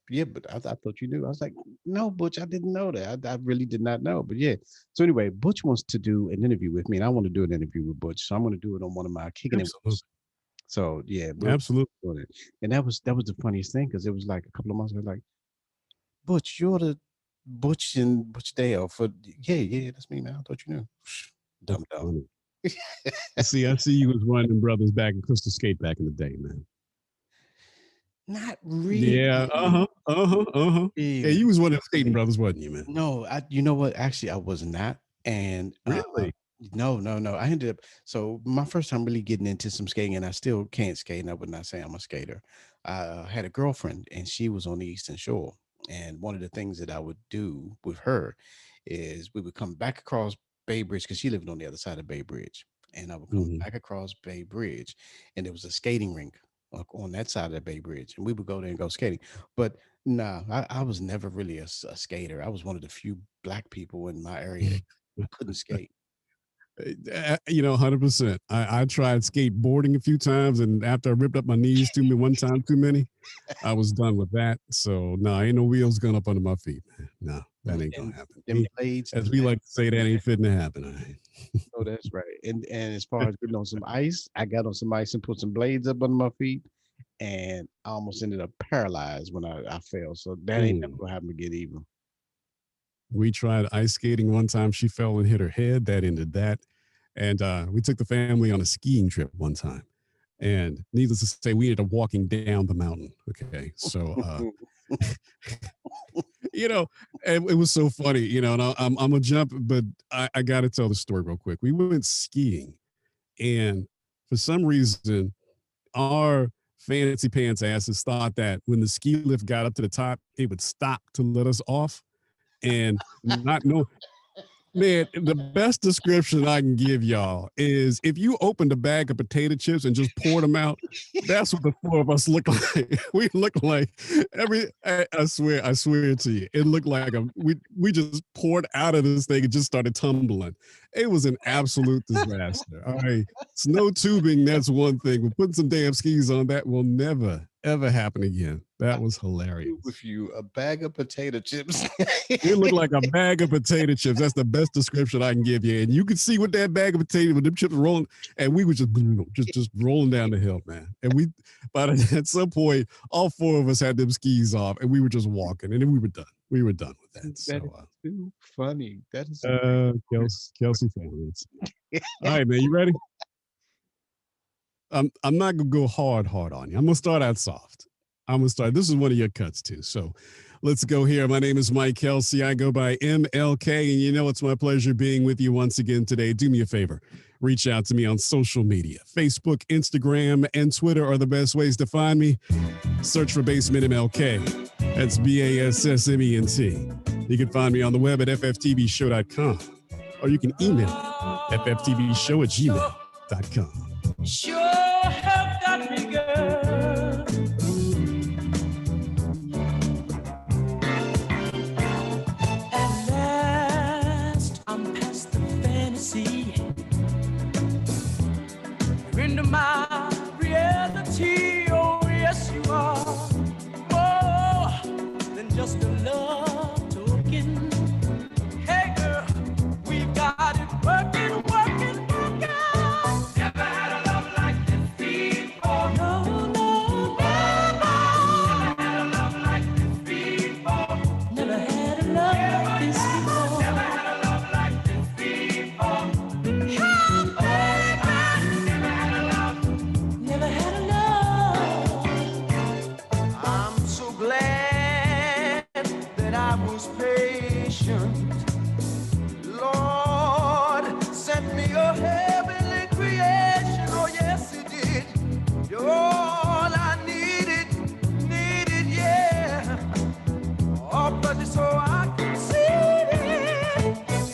yeah, but I thought you knew. I was like, no, Butch, I didn't know that. I really did not know. But yeah. So anyway, Butch wants to do an interview with me, and I want to do an interview with Butch. So I'm going to do it on one of my kicking it. Absolutely. So yeah, we're Absolutely. doing it. And that was the funniest thing because it was like a couple of months ago, like, Butch, you're the Butch and Butch Dale for yeah, that's me, man. I thought you knew. Dumb. Funny. I see you was one of them brothers back in Crystal Skate back in the day, man. Not really. Yeah, Yeah, you was one of the skating brothers, wasn't you, man? No, you know what? Actually, I was not. And Really? no. I ended up, so my first time really getting into some skating, and I still can't skate, and I would not say I'm a skater. I had a girlfriend, and she was on the Eastern Shore. And one of the things that I would do with her is we would come back across Bay Bridge because she lived on the other side of Bay Bridge. And I would come Mhm. back across Bay Bridge, and there was a skating rink on that side of the Bay Bridge, and we would go there and go skating. But nah, I was never really a skater. I was one of the few black people in my area that couldn't skate. 100%. I tried skateboarding a few times, and after I ripped up my knees one time too many, I was done with that. So no, ain't no wheels going up under my feet, man. No, that ain't gonna And happen. them blades, As we like to say, that ain't fitting to happen. All right. oh, that's right. And as far as getting on some ice, I got on some ice and put some blades up under my feet, and I almost ended up paralyzed when I fell. So that ain't never Mm. gonna happen again either. We tried ice skating one time. She fell and hit her head. That ended that. And we took the family on a skiing trip one time. And needless to say, we ended up walking down the mountain. Okay. So, you know, it was so funny, and I'm going to jump, but I got to tell the story real quick. We went skiing, and for some reason, our fancy pants asses thought that when the ski lift got up to the top, it would stop to let us off. And not know, man, the best description I can give y'all is if you opened a bag of potato chips and just poured them out, that's what the four of us look like. We look like I swear to you, it looked like we just poured out of this thing and just started tumbling. It was an absolute disaster. All right. Snow tubing, that's one thing. But putting some damn skis on, that will never, ever happen again. That was hilarious. With you, a bag of potato chips. It looked like a bag of potato chips. That's the best description I can give you. And you could see with that bag of potato, with them chips rolling, and we were just rolling down the hill, man. And but at some point, all four of us had them skis off, and we were just walking, and then we were done. We were done with that. That So, is too funny. That is Kelsey family. All right, man, you ready? I'm not gonna go hard on you. I'm gonna start out soft. This is one of your cuts too. So let's go here. My name is Mike Kelsey. I go by MLK, and it's my pleasure being with you once again today. Do me a favor. Reach out to me on social media. Facebook, Instagram, and Twitter are the best ways to find me. Search for Basement MLK. That's BASSMENT. You can find me on the web at fftvshow.com, or you can email fftvshow@gmail.com. Sure have got me, girl. At last, I'm past the fantasy. You're into my reality. Oh, yes, you are. More than just a love token. Hey, girl, we've got it working. Never had a love like this before. No, no, never. Never had a love like this before. Never had a love like this before. Never had a love like this before. Hey, baby. Never had a love. Never had a love. I'm so glad that I was patient. Lord sent me a heavenly creation. Oh, yes, he did. me so I could see it.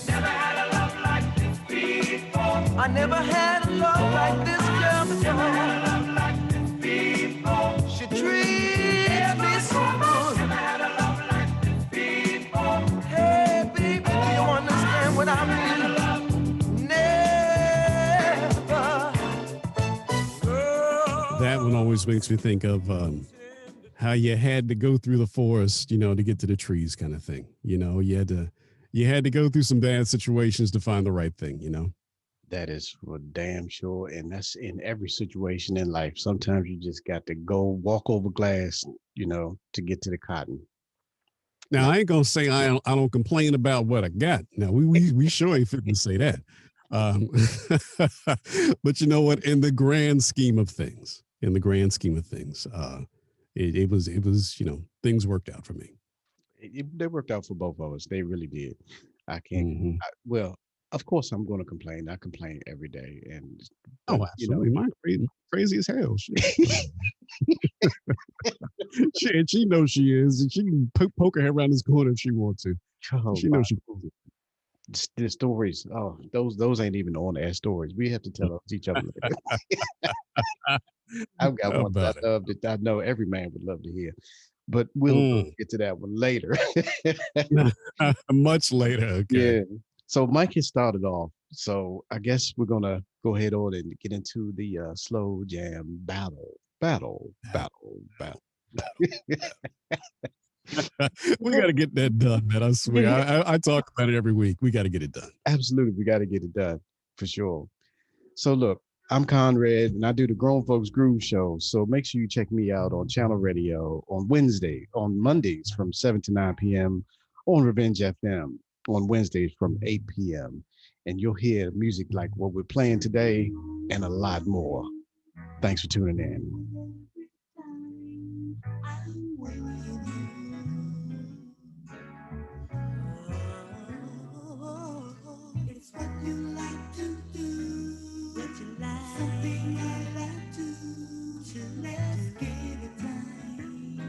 Never had a love like this before. I never had a love like this girl Never had a before. love like this before. She treats me so good. Never had a love like this before. Hey, baby, do you understand what I mean? Never. Girl. That one always makes me think of how you had to go through the forest, to get to the trees, kind of thing. You had to go through some bad situations to find the right thing. That is for damn sure. And that's in every situation in life. Sometimes you just got to go walk over glass, to get to the cotton. Now, I ain't gonna say I don't complain about what I got. Now, we sure ain't fit to say that. But you know what? In the grand scheme of things, it was things worked out for me. They worked out for both of us. They really did. I can't. Well, of course, I'm going to complain. I complain every day, and Oh, absolutely. Mine crazy as hell. She knows she is, and she can poke her head around this corner if she wants to. Oh, She knows she pulls it. the stories. Oh, those ain't even on air stories. We have to tell those to each other. I've got How one that about I love that I know every man would love to hear, but we'll get to that one later. it? Much later. Okay. Yeah. So Mike has started off. So I guess we're gonna go ahead on and get into the slow jam battle. We got to get that done, man. I swear. I talk about it every week. We got to get it done. Absolutely, we got to get it done for sure. So look, I'm Konrad, and I do the Grown Folks Groove Show. So make sure you check me out on Channel Radio on Mondays from 7 to 9 p.m. on Revenge FM on Wednesdays from 8 p.m. And you'll hear music like what we're playing today and a lot more. Thanks for tuning in. It's what you like to do. What you like. Something I like to. Let's give it time.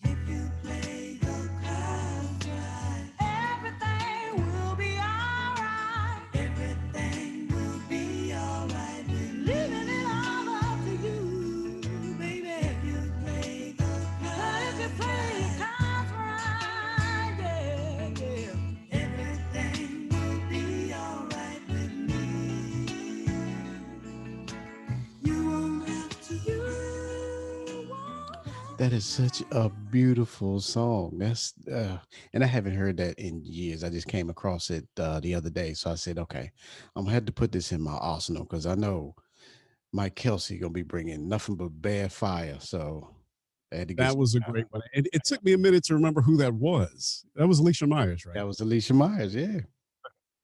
If you play the cards right, everything will be alright. Everything will be alright. We're leaving it all up to you, baby. If you play the cards, right, yeah. Everything will be alright with me. You won't have to. That is such a beautiful song. That's and I haven't heard that in years. I just came across it the other day, so I said, okay, I'm gonna have to put this in my arsenal because I know my Kelsey gonna be bringing nothing but bad fire. So I had to get That was a great one. It took me a minute to remember who that was. That was Alicia Myers, right? That was Alicia Myers, yeah.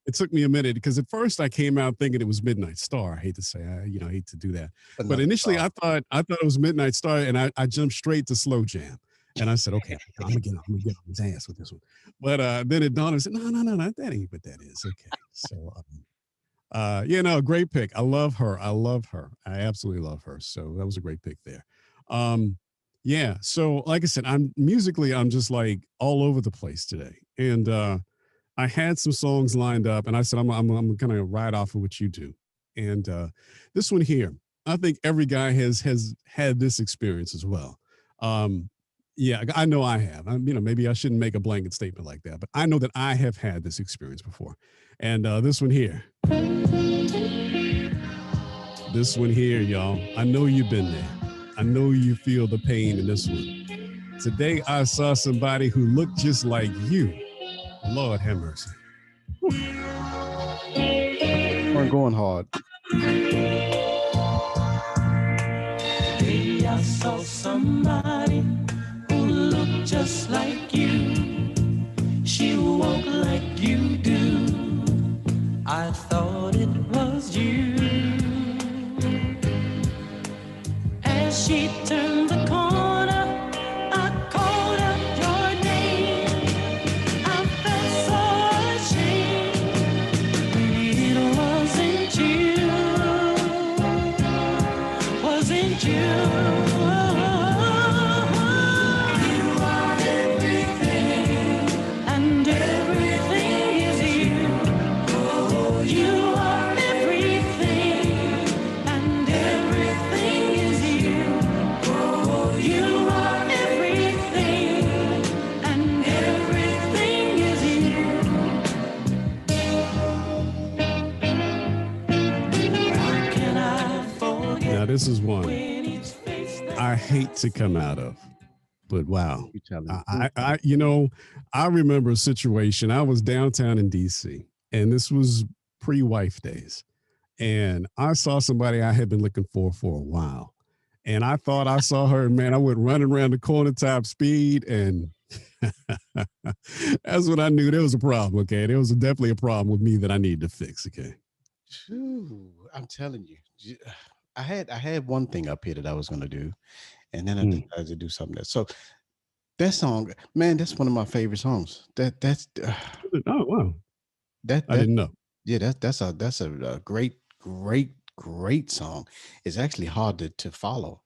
It took me a minute because at first I came out thinking it was Midnight Star. I hate to say, I hate to do that. But Another initially song. I thought it was Midnight Star, and I jumped straight to Slow Jam. And I said, okay, I'm gonna get on his ass with this one. But then it dawned on me, I said, no, that ain't what that is. Okay. So great pick. I love her. I absolutely love her. So that was a great pick there. Yeah. So like I said, I'm just like all over the place today. And I had some songs lined up, and I said, I'm gonna ride off of what you do. And this one here, I think every guy has had this experience as well. Yeah, I know I have. Maybe I shouldn't make a blanket statement like that, but I know that I have had this experience before. And this one here, y'all, I know you've been there. I know you feel the pain in this one. Today, I saw somebody who looked just like you. Lord have mercy. We're going hard. Today I saw somebody who looked just like you. She walked like you do. I thought it was you. As she turned the corner, I called out your name. I felt so ashamed. It wasn't you. Wasn't you? this is one when each face that I hate to come out of, but wow. You telling me? I remember a situation. I was downtown in DC, and this was pre-wife days. And I saw somebody I had been looking for a while. And I thought I saw her, and man, I went running around the corner top speed, and that's when I knew there was a problem. Okay, there was definitely a problem with me that I needed to fix. Okay. Phew, I'm telling you. I had one thing up here that I was gonna do, and then I Mm. decided to do something else. So that song, man, that's one of my favorite songs. That's Oh wow, that I that didn't know. yeah, that's a great song. It's actually hard to follow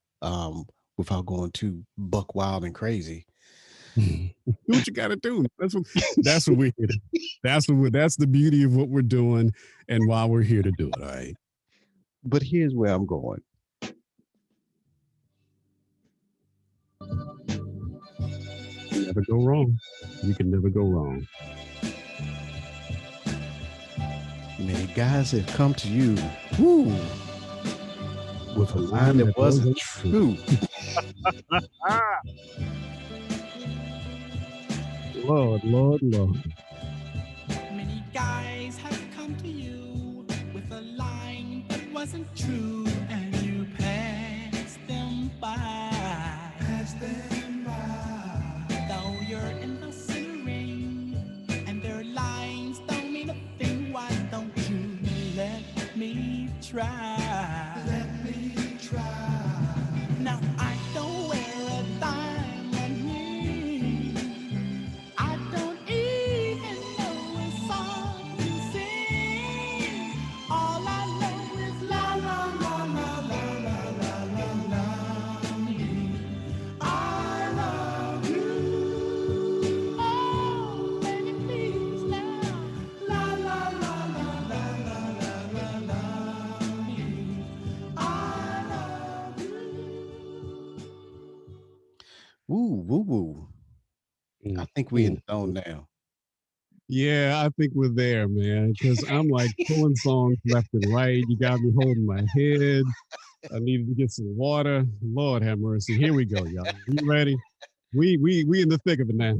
without going too buck wild and crazy. Do what you got to do. That's what we're here to. That's the beauty of what we're doing and why we're here to do it. All right. But here's where I'm going. Never go wrong. You can never go wrong. Many guys have come to you, whoo, with a line that wasn't true. Lord, Lord, Lord. Many guys have come to you with a line that wasn't true, and you passed them by. Passed them by. Though you're innocent ring, and their lines don't mean a thing. Why don't you let me try? Let me try. Now I don't wear a diamond ring. I don't even know a song to sing. All I know is la la la la la la la la la me. I love you. Oh, baby, please now. La la la la la la la la la me. I love you. Woo, woo, woo. I think we in the zone now. Yeah, I think we're there, man. Because I'm like pulling songs left and right. You got me holding my head. I needed to get some water. Lord have mercy. Here we go, y'all. You ready? We in the thick of it now.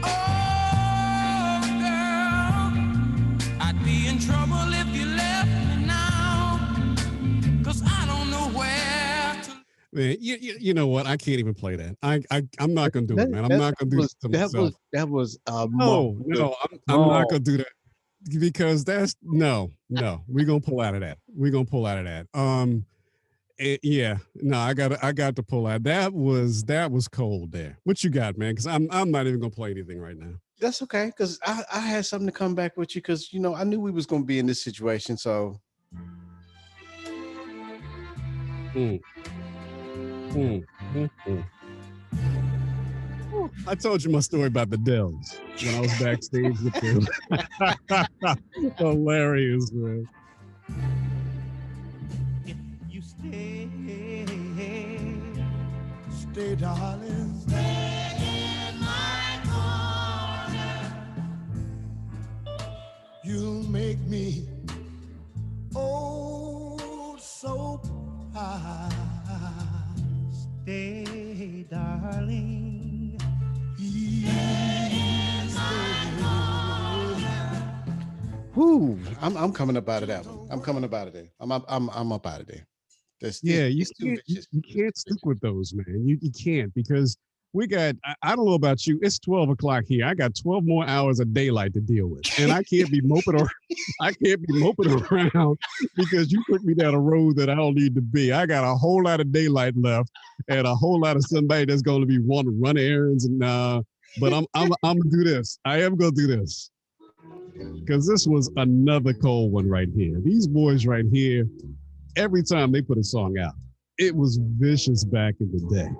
Oh, girl, I'd be in trouble if you left me now. 'Cause I don't know where to. Man, you know what? I can't even play that. I'm not gonna do it, man. I'm That not gonna do was this to that myself. was that was a No, I'm not gonna do that because that's no. We're gonna pull out of that. We're gonna pull out of that. Yeah, no, I got to pull out. That was cold there. What you got, man? Because I'm not even gonna play anything right now. That's okay, because I had something to come back with you because I knew we was gonna be in this situation. So Mm, mm, mm. I told you my story about the Dells when I was backstage with them. Hilarious, man. If you stay, darling, stay in my corner. You'll make me oh so proud. Stay, darling. whoo, I'm coming up out of that one. I'm coming up out of there. I'm up out of there. Yeah, you It's too can't vicious. you can't stick with those, man. You can't because we got I don't know about you. It's 12 o'clock here. I got 12 more hours of daylight to deal with. And I can't be moping around. I can't be moping around because you took me down a road that I don't need to be. I got a whole lot of daylight left and a whole lot of somebody that's going to be wanting to run errands and but I'm gonna do this. I am gonna do this. Because this was another cold one right here. These boys right here, every time they put a song out, it was vicious back in the day.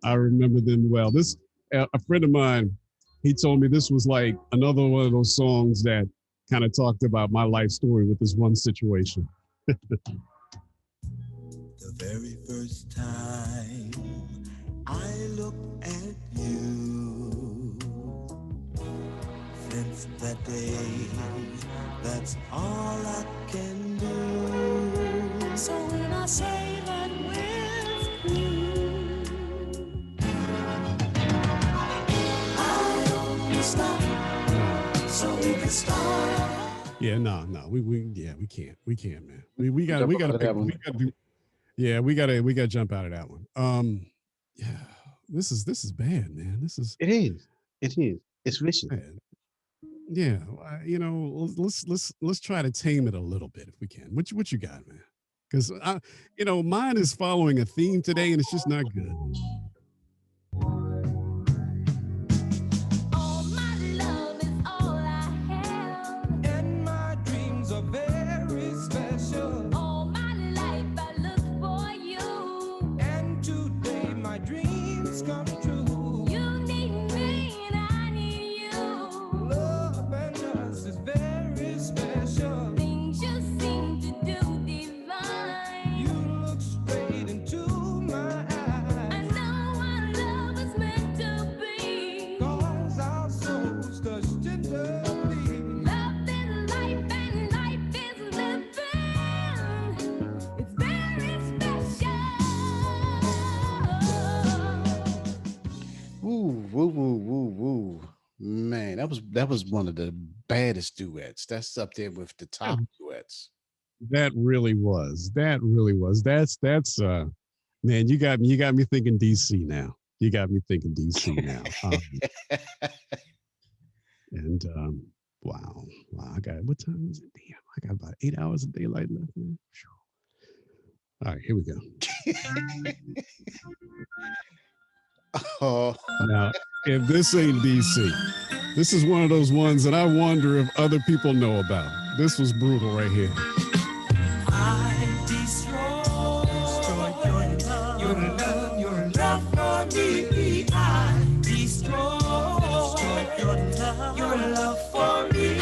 I remember them well. This a friend of mine, he told me this was like another one of those songs that kind of talked about my life story with this one situation. The very first time I look at you. Since that day, that's all I can do. So when I say that we're through, I only stop so we can start. Yeah, no, we can't, man. We got Jump we out got to of pick. that one. We got to do. Yeah, we got to jump out of that one. Yeah, this is bad, man. This is It is. It is. It's vicious. bad. Yeah, you know, let's try to tame it a little bit if we can. What you got, man? Because mine is following a theme today, and it's just not good. All my love is all I have. And my dreams are very special. All my life I look for you. And today my dreams come true. You need me and I need you. Love and us is very special. Things you seem to do divine. You look straight into my I eyes. know our love is meant to be. 'Cause our souls touch tenderly. Love is life and life is living. It's very special. Woo, woo, woo, woo, woo. Man, that was one of the baddest duets. That's up there with the top duets. That really was. That really was. That's man. You got me thinking DC now. You got me thinking DC now. And wow. I got what time is it? Damn, I got about 8 hours of daylight left, man. All right, here we go. Oh, Now, if this ain't DC, this is one of those ones that I wonder if other people know about. This was brutal right here. I destroy your love for me. I destroy your love for me.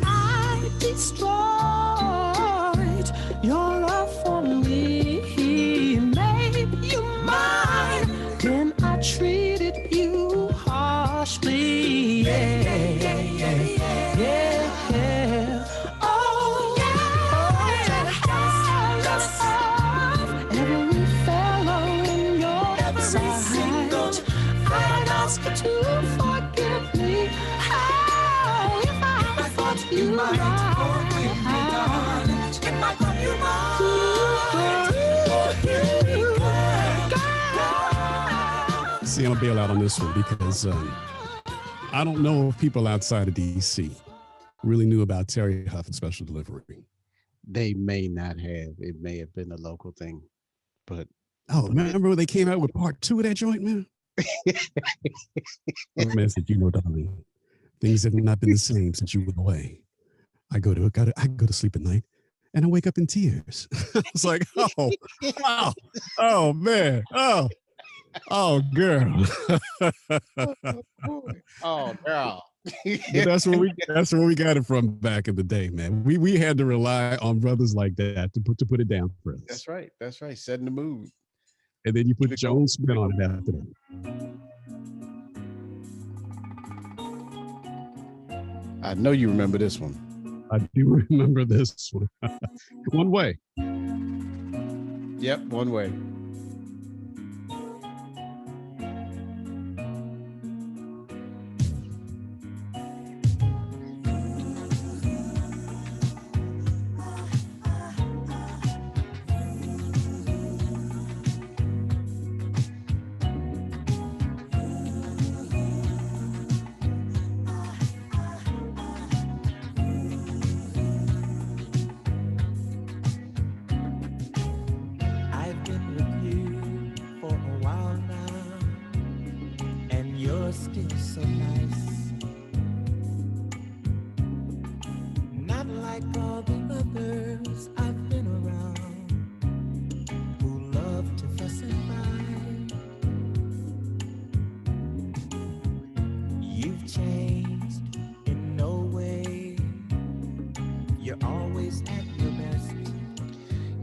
I destroyed your love for me. Made you mine. Then I treated you harshly. Yeah. Oh, yeah. Every fellow in your sight, I'd ask you to forgive me. Oh, if I thought you might forgive me, darling. If I thought you might. See, I'm gonna bail out on this one because I don't know if people outside of DC really knew about Terry Huff and Special Delivery. they may not have. It may have been a local thing, but Oh, remember when they came out with part 2 of that joint, man? Man said, darling, things have not been the same since you were away. I go to sleep at night and I wake up in tears. It's like, oh man, oh girl. oh girl. But that's where we got it from back in the day, man. We had to rely on brothers like that to put it down for us. That's right. That's right. Setting the mood. And then you put your own spin on it after that. I know you remember this one. I do remember this one. One Way. Yep, One Way. I've been with you for a while now, and you're still so nice. Not like all the others I've been around who love to fuss and fight. You've changed in no way. You're always at your best.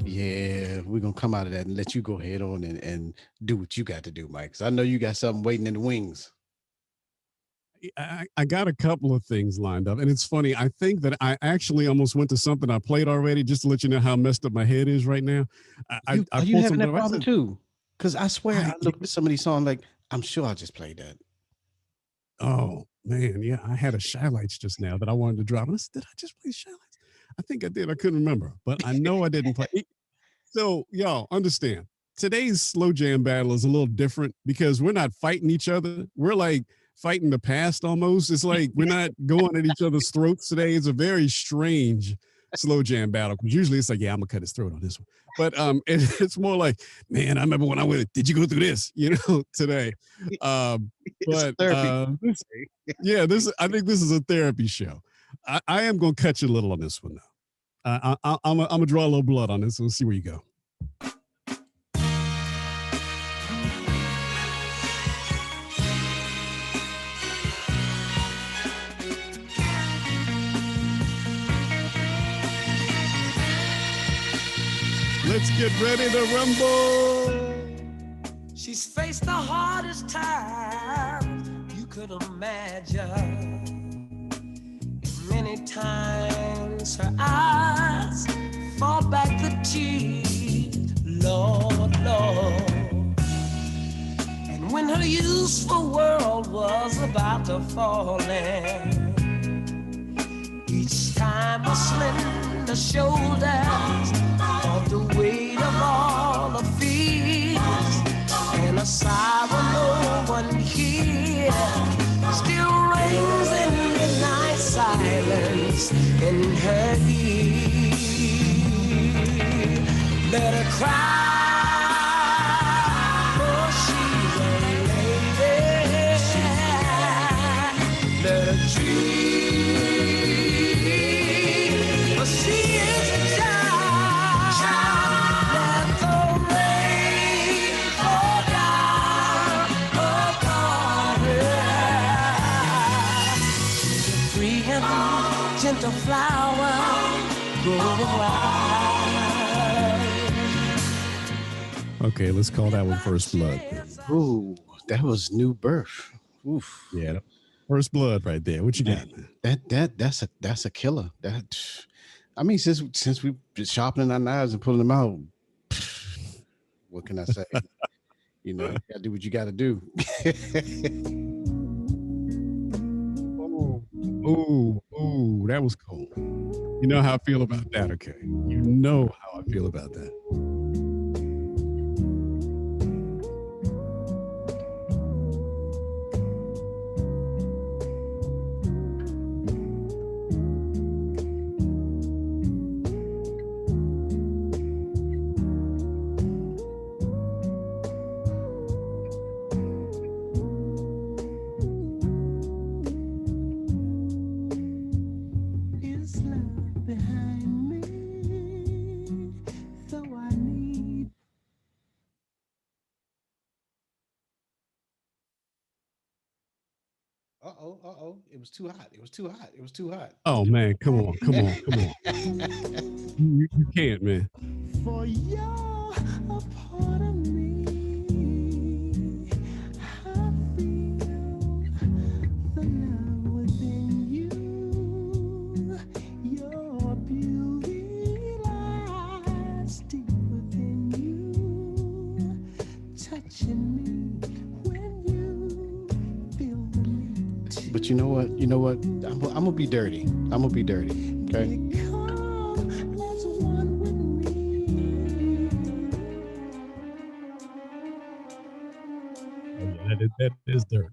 Yeah, we're gonna come out of that and let you go ahead on and do what you got to do, Mike. Because I know you got something waiting in the wings. I got a couple of things lined up, and it's funny. I think that I actually almost went to something I played already, just to let you know how messed up my head is right now. I Are you pulled having something that up. I problem said, too? Because I swear I, I looked at some of these songs like I'm sure I just played that. oh man, yeah, I had a Shy Lights just now that I wanted to drop. And I said, did I just play Shy Lights? I think I did. I couldn't remember, but I know I didn't play. So y'all understand, today's slow jam battle is a little different because we're not fighting each other. We're like fighting the past almost. It's like we're not going at each other's throats today. It's a very strange slow jam battle because usually it's like, yeah, I'm gonna cut his throat on this one. But it's more like, man, I remember when I went, did you go through this? Today. Um, It's a but therapy. yeah, I think this is a therapy show. I am gonna cut you a little on this one though. I'm gonna draw a little blood on this. We'll see where you go. Let's get ready to rumble. She's faced the hardest time you could imagine. Many times her eyes fall back the tears, Lord, Lord. And when her useful world was about to fall in, each time her slender shoulders felt the weight of all the fears, and a sorrow no one hears still rings in midnight silence in her ear. Let her cry, for she's a lady. Let her dream, for she is a child. Let the rain fall down upon her. Free and gentle flower, growing wild. Okay, let's call that one First Blood. Ooh, that was New Birth. Oof. Yeah, First Blood right there. What you got, man? That's a killer. I mean, since we've been sharpening our knives and pulling them out, what can I say? You gotta do what you gotta do. Ooh, that was cool. You know how I feel about that, okay? You know how I feel about that. Is love behind me? So I need. Uh-oh. It was too hot. It was too hot. It was too hot. Oh man, come on. You can't, man. For you're a part of me. I feel the love within you. Your beauty lies deep within you, touching me when you feel the need to. But you know what? I'm gonna be dirty. I'm gonna be dirty. Okay. Come as one with me. Oh, yeah, that is dirt.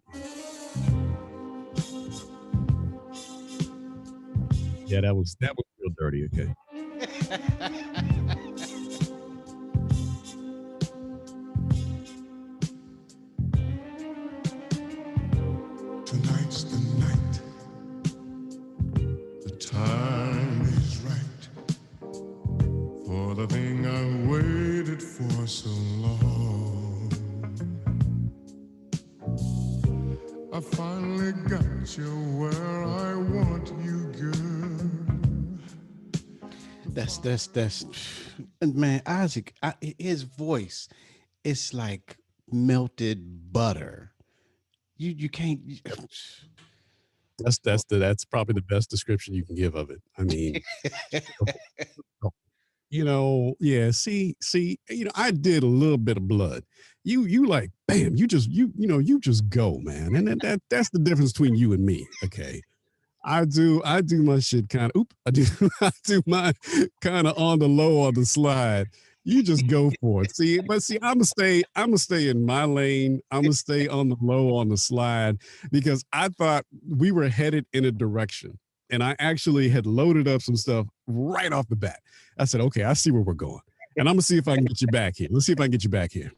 Yeah, that was real dirty, okay. Tonight's the night. The time is right for the thing I waited for so long. I finally got you where I want you, girl. That's and man, Isaac, his voice, it's like melted butter. You can't. That's probably the best description you can give of it. I mean, yeah. See, I did a little bit of blood. You like, bam, you just go, man, and that's the difference between you and me. Okay, I do my shit kind of. Oop, I do I do my kind of on the low on the slide. You just go for it. See, I'm gonna stay in my lane. I'm gonna stay on the low on the slide because I thought we were headed in a direction, and I actually had loaded up some stuff right off the bat. I said, okay, I see where we're going, and I'm gonna see if I can get you back here. Let's see if I can get you back here.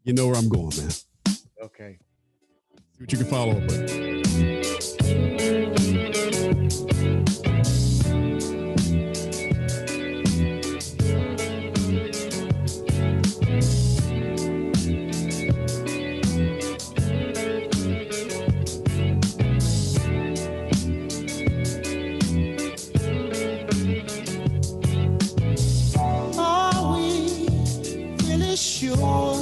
You know where I'm going, man. See Okay. what you can follow up with. Are we really sure?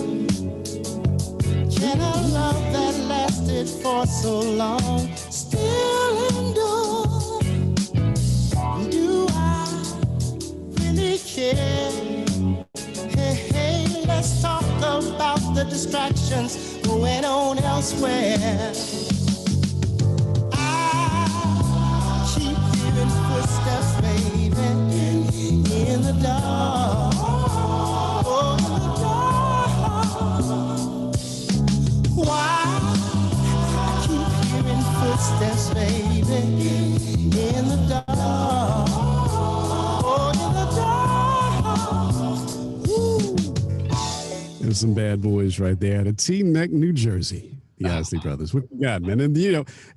Can a love that lasted for so long still endure? Do I really care? Hey, hey, let's talk about the distractions going on elsewhere. I keep hearing footsteps, baby, in the dark. Oh, in the dark. Why? I keep hearing footsteps, baby, in the dark. Oh, in the dark. Ooh. There's some bad boys right there at Team Neck, New Jersey. The Isley Brothers. What you got, man? And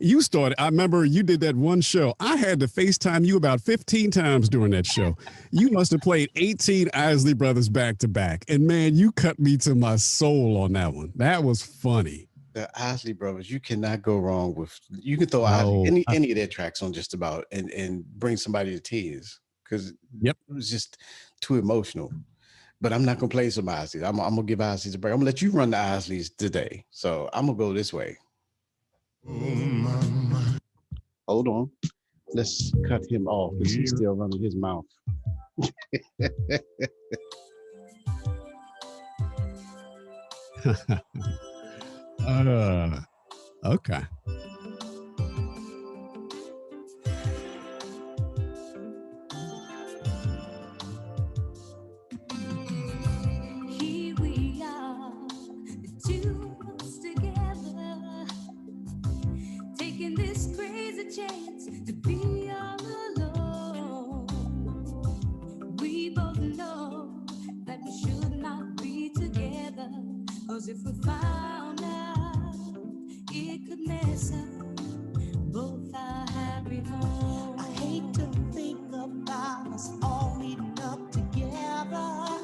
you started. I remember you did that one show. I had to FaceTime you about 15 times during that show. You must have played 18 Isley Brothers back to back. And man, you cut me to my soul on that one. That was funny. The Isley Brothers, you cannot go wrong with. You can throw No, any of their tracks on just about and bring somebody to tears because Yep. it was just too emotional. But I'm not gonna play some Isleys. I'm gonna give Isleys a break. I'm gonna let you run the Isleys today. So I'm gonna go this way. Hold on. Let's cut him off because he's still running his mouth. Okay. Here we are, the two of us together, taking this crazy chance to be all alone. We both know that we should not be together, 'cause if we found out, it could mess up both our happy homes. I hate to think about us all meeting up together.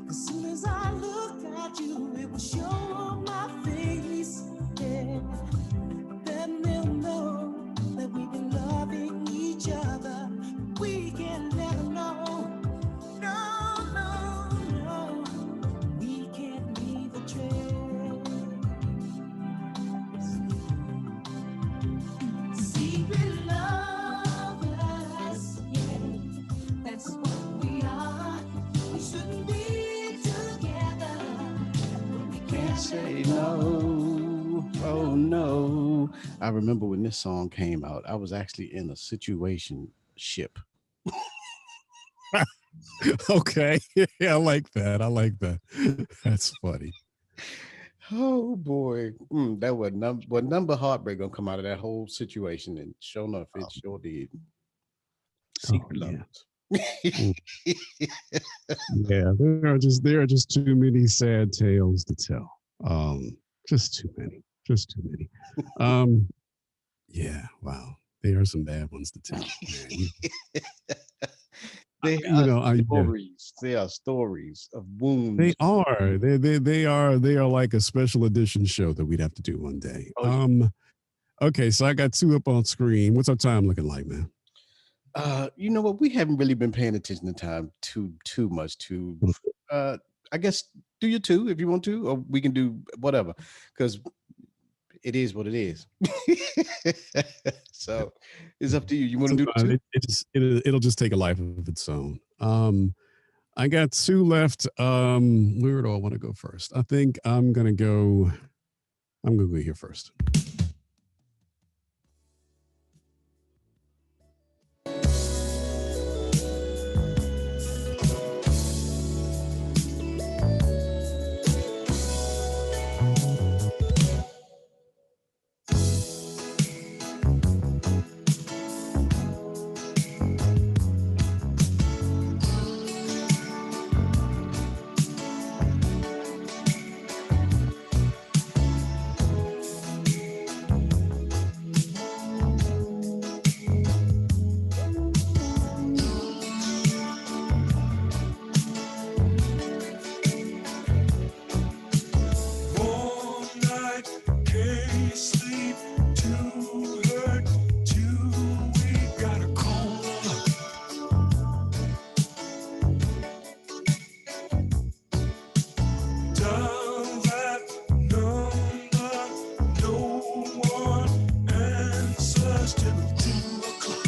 As soon as I look at you, it will show on my face. Yeah. Then they'll know that we've been loving each other. We can never know. No, no, no. We can't leave a trace. Secret lovers, yeah, that's what we are. We shouldn't be together, but we can't Say no. Oh no. I remember when this song came out, I was actually in a situation ship. Okay. Yeah, I like that. That's funny. Oh boy. That was number heartbreak gonna come out of that whole situation. And sure enough, it sure did. Secret yeah. lovers. Yeah, there are just too many sad tales to tell. Just too many. Yeah, wow. There are some bad ones to tell. Man. They are stories. They are stories of wounds. They are. They are like a special edition show that we'd have to do one day. Oh, Okay, so I got two up on screen. What's our time looking like, man? You know what? We haven't really been paying attention to time too much. To uh, I guess do your two if you want to, or we can do whatever because it is what it is. So it's up to you. You want to do Sometimes two? it'll just take a life of its own. I got two left. Where do I want to go first? I think I'm gonna go. I'm gonna go here first. All night, can't sleep, too hurt, too weak, gotta call up. Dial that number, no one answers till 2 o'clock.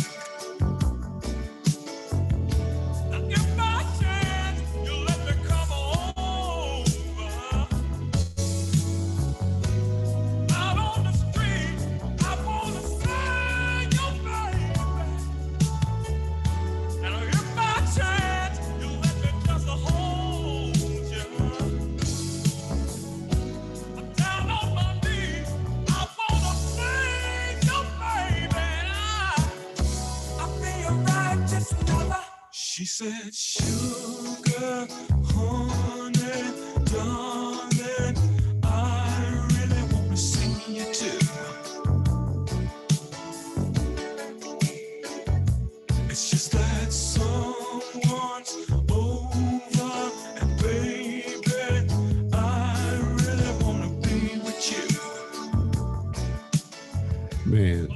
If by chance you let me come over, out on the street, I wanna see you, baby. And if by chance you let me just hold you, I'm down on my knees, I wanna see you, baby. I feel right just never. She said, sugar, honey, darling, I really want to see you too. It's just that someone's over, and baby, I really want to be with you. Man,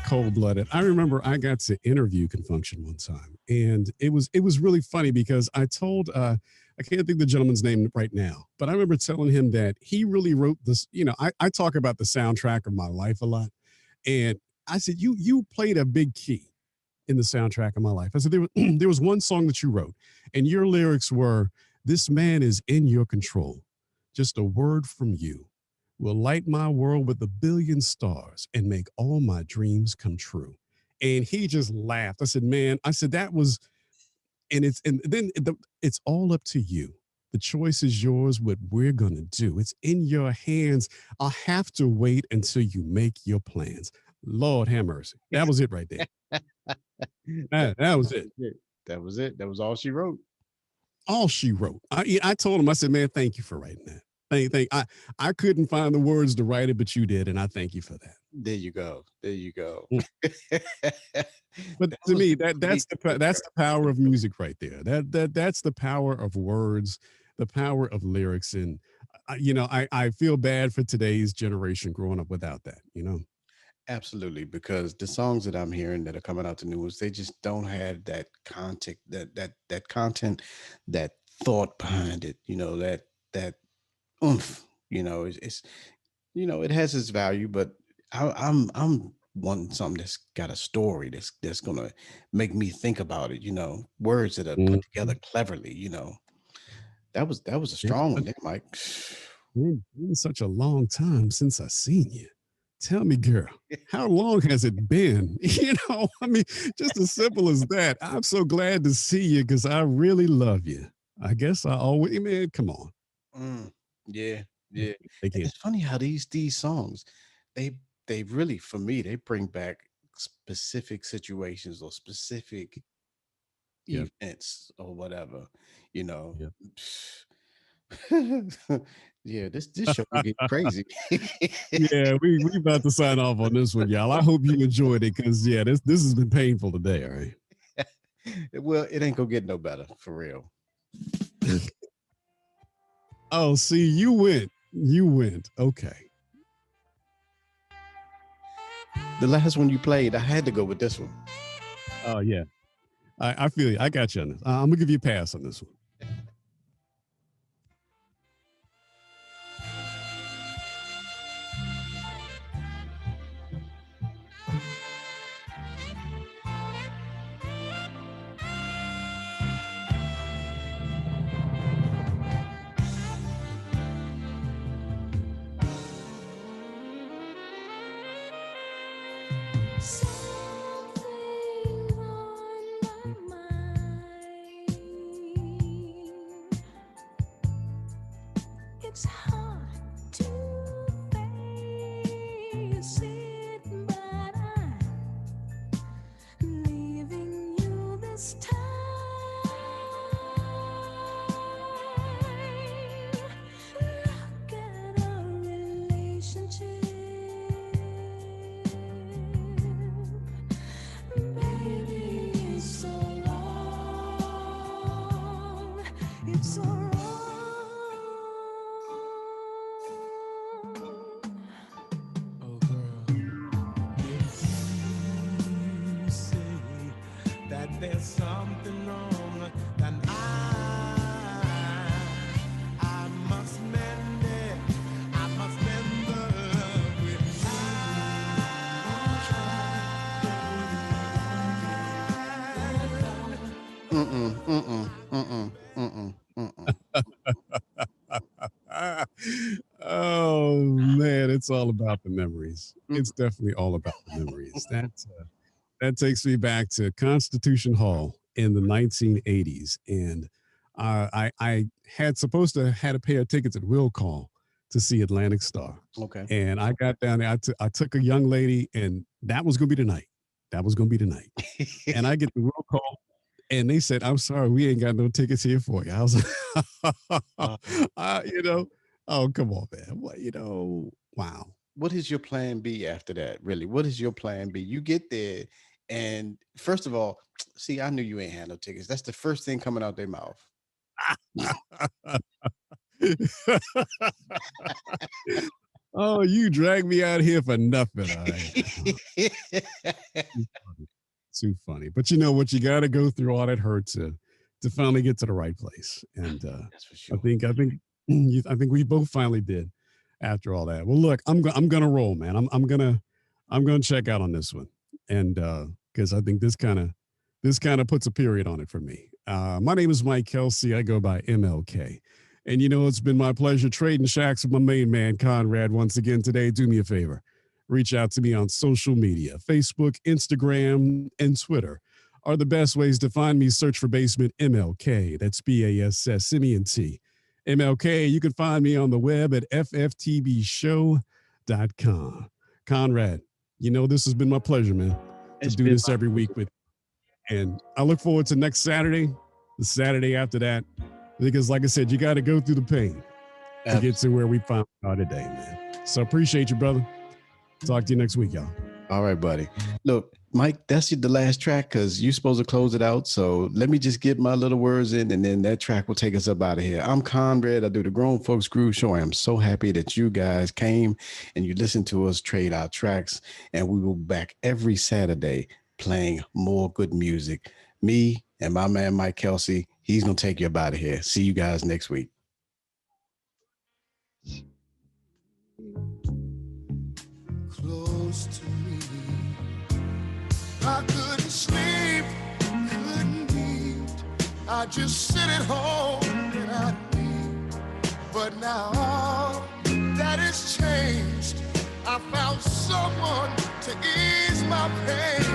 cold blooded. I remember I got to interview Confunction one time, and it was really funny because I told I can't think the gentleman's name right now, but I remember telling him that he really wrote this. You know, I talk about the soundtrack of my life a lot, and I said you played a big key in the soundtrack of my life. I said there was one song that you wrote, and your lyrics were, "This man is in your control. Just a word from you will light my world with a billion stars and make all my dreams come true." And he just laughed. I said, "Man," I said, "that was," and then it's all up to you. The choice is yours. What we're gonna do, it's in your hands. I'll have to wait until you make your plans. Lord have mercy. That was it right there. That was it. That was it. That was all she wrote. All she wrote. I told him, I said, "Man, thank you for writing that. I couldn't find the words to write it, but you did, and I thank you for that." There you go. There you go. But That to was me, great. that's the power of music right there. That's the power of words, the power of lyrics, and I feel bad for today's generation growing up without that. Absolutely, because the songs that I'm hearing that are coming out the new ones, they just don't have that content, that content, that thought behind it. That oomph. It has its value, but I'm wanting something that's got a story that's gonna make me think about it. Words that are put together Mhm. cleverly. That was a Yeah, strong one there, Mike. it's been such a long time since I seen you. Tell me, girl, how long has it been? I mean, just as simple as that. I'm so glad to see you because I really love you. I guess I always, man, come on. Mm, yeah, yeah. They And can't. it's funny how these songs, they they really, for me, they bring back specific situations or specific Yeah. events or whatever, you know. Yeah. Yeah, this show could get crazy. Yeah, we about to sign off on this one, y'all. I hope you enjoyed it because yeah, this has been painful today. All right. Well, it ain't gonna get no better for real. Oh, see, you went. You went. Okay. The last one you played, I had to go with this one. Oh yeah, I feel you. I got you on this. I'm gonna give you a pass on this one. Something on my mind. It's hard to face it, but I'm leaving you this time. Look at our relationship. Baby, it's so wrong. It's so wrong. Oh, girl, if you say that there's something wrong, then I must mend it. I must mend the love with Oh man, it's all about the memories. It's definitely all about the memories. That takes me back to Constitution Hall in the 1980s, and I had supposed to had a pair of tickets at will call to see Atlantic Star, Okay. and I got down there. I took a young lady, and that was going to be the night. That was going to be the night. And I get the will call, and they said, "I'm sorry, we ain't got no tickets here for you." I was like, you know, oh come on, man. What wow. What is your plan B after that? Really, what is your plan B? You get there, and first of all, see, I knew you ain't had no tickets. That's the first thing coming out their mouth. Oh, you dragged me out here for nothing. All right. Too funny. But you know what? You got to go through all that hurt to finally get to the right place. And That's for sure. I think we both finally did after all that. Well, look, I'm gonna roll, man. I'm gonna check out on this one, and because I think this kind of puts a period on it for me. My name is Mike Kelsey. I go by MLK. And you know, it's been my pleasure trading shacks with my main man, Konrad, once again today. Do me a favor. Reach out to me on social media. Facebook, Instagram, and Twitter are the best ways to find me. Search for Basement MLK. That's BASSMENT. MLK. You can find me on the web at fftbshow.com. Konrad, you know, this has been my pleasure, man, to do this every week with you. And I look forward to next Saturday, the Saturday after that, because like I said, you got to go through the pain to get to where we found out today, man. So appreciate you, brother. Talk to you next week, y'all. All right, buddy. Look, Mike, that's the last track because you're supposed to close it out. So let me just get my little words in, and then that track will take us up out of here. I'm Konrad. I do the Grown Folks Groove Show. I am so happy that you guys came and you listened to us trade our tracks, and we will be back every Saturday playing more good music. Me and my man, Mike Kelsey, he's going to take you up out of here. See you guys next week. close to me. I couldn't sleep, couldn't eat. I just sit at home and I'd weep. But now all that has changed. I found someone to ease my pain.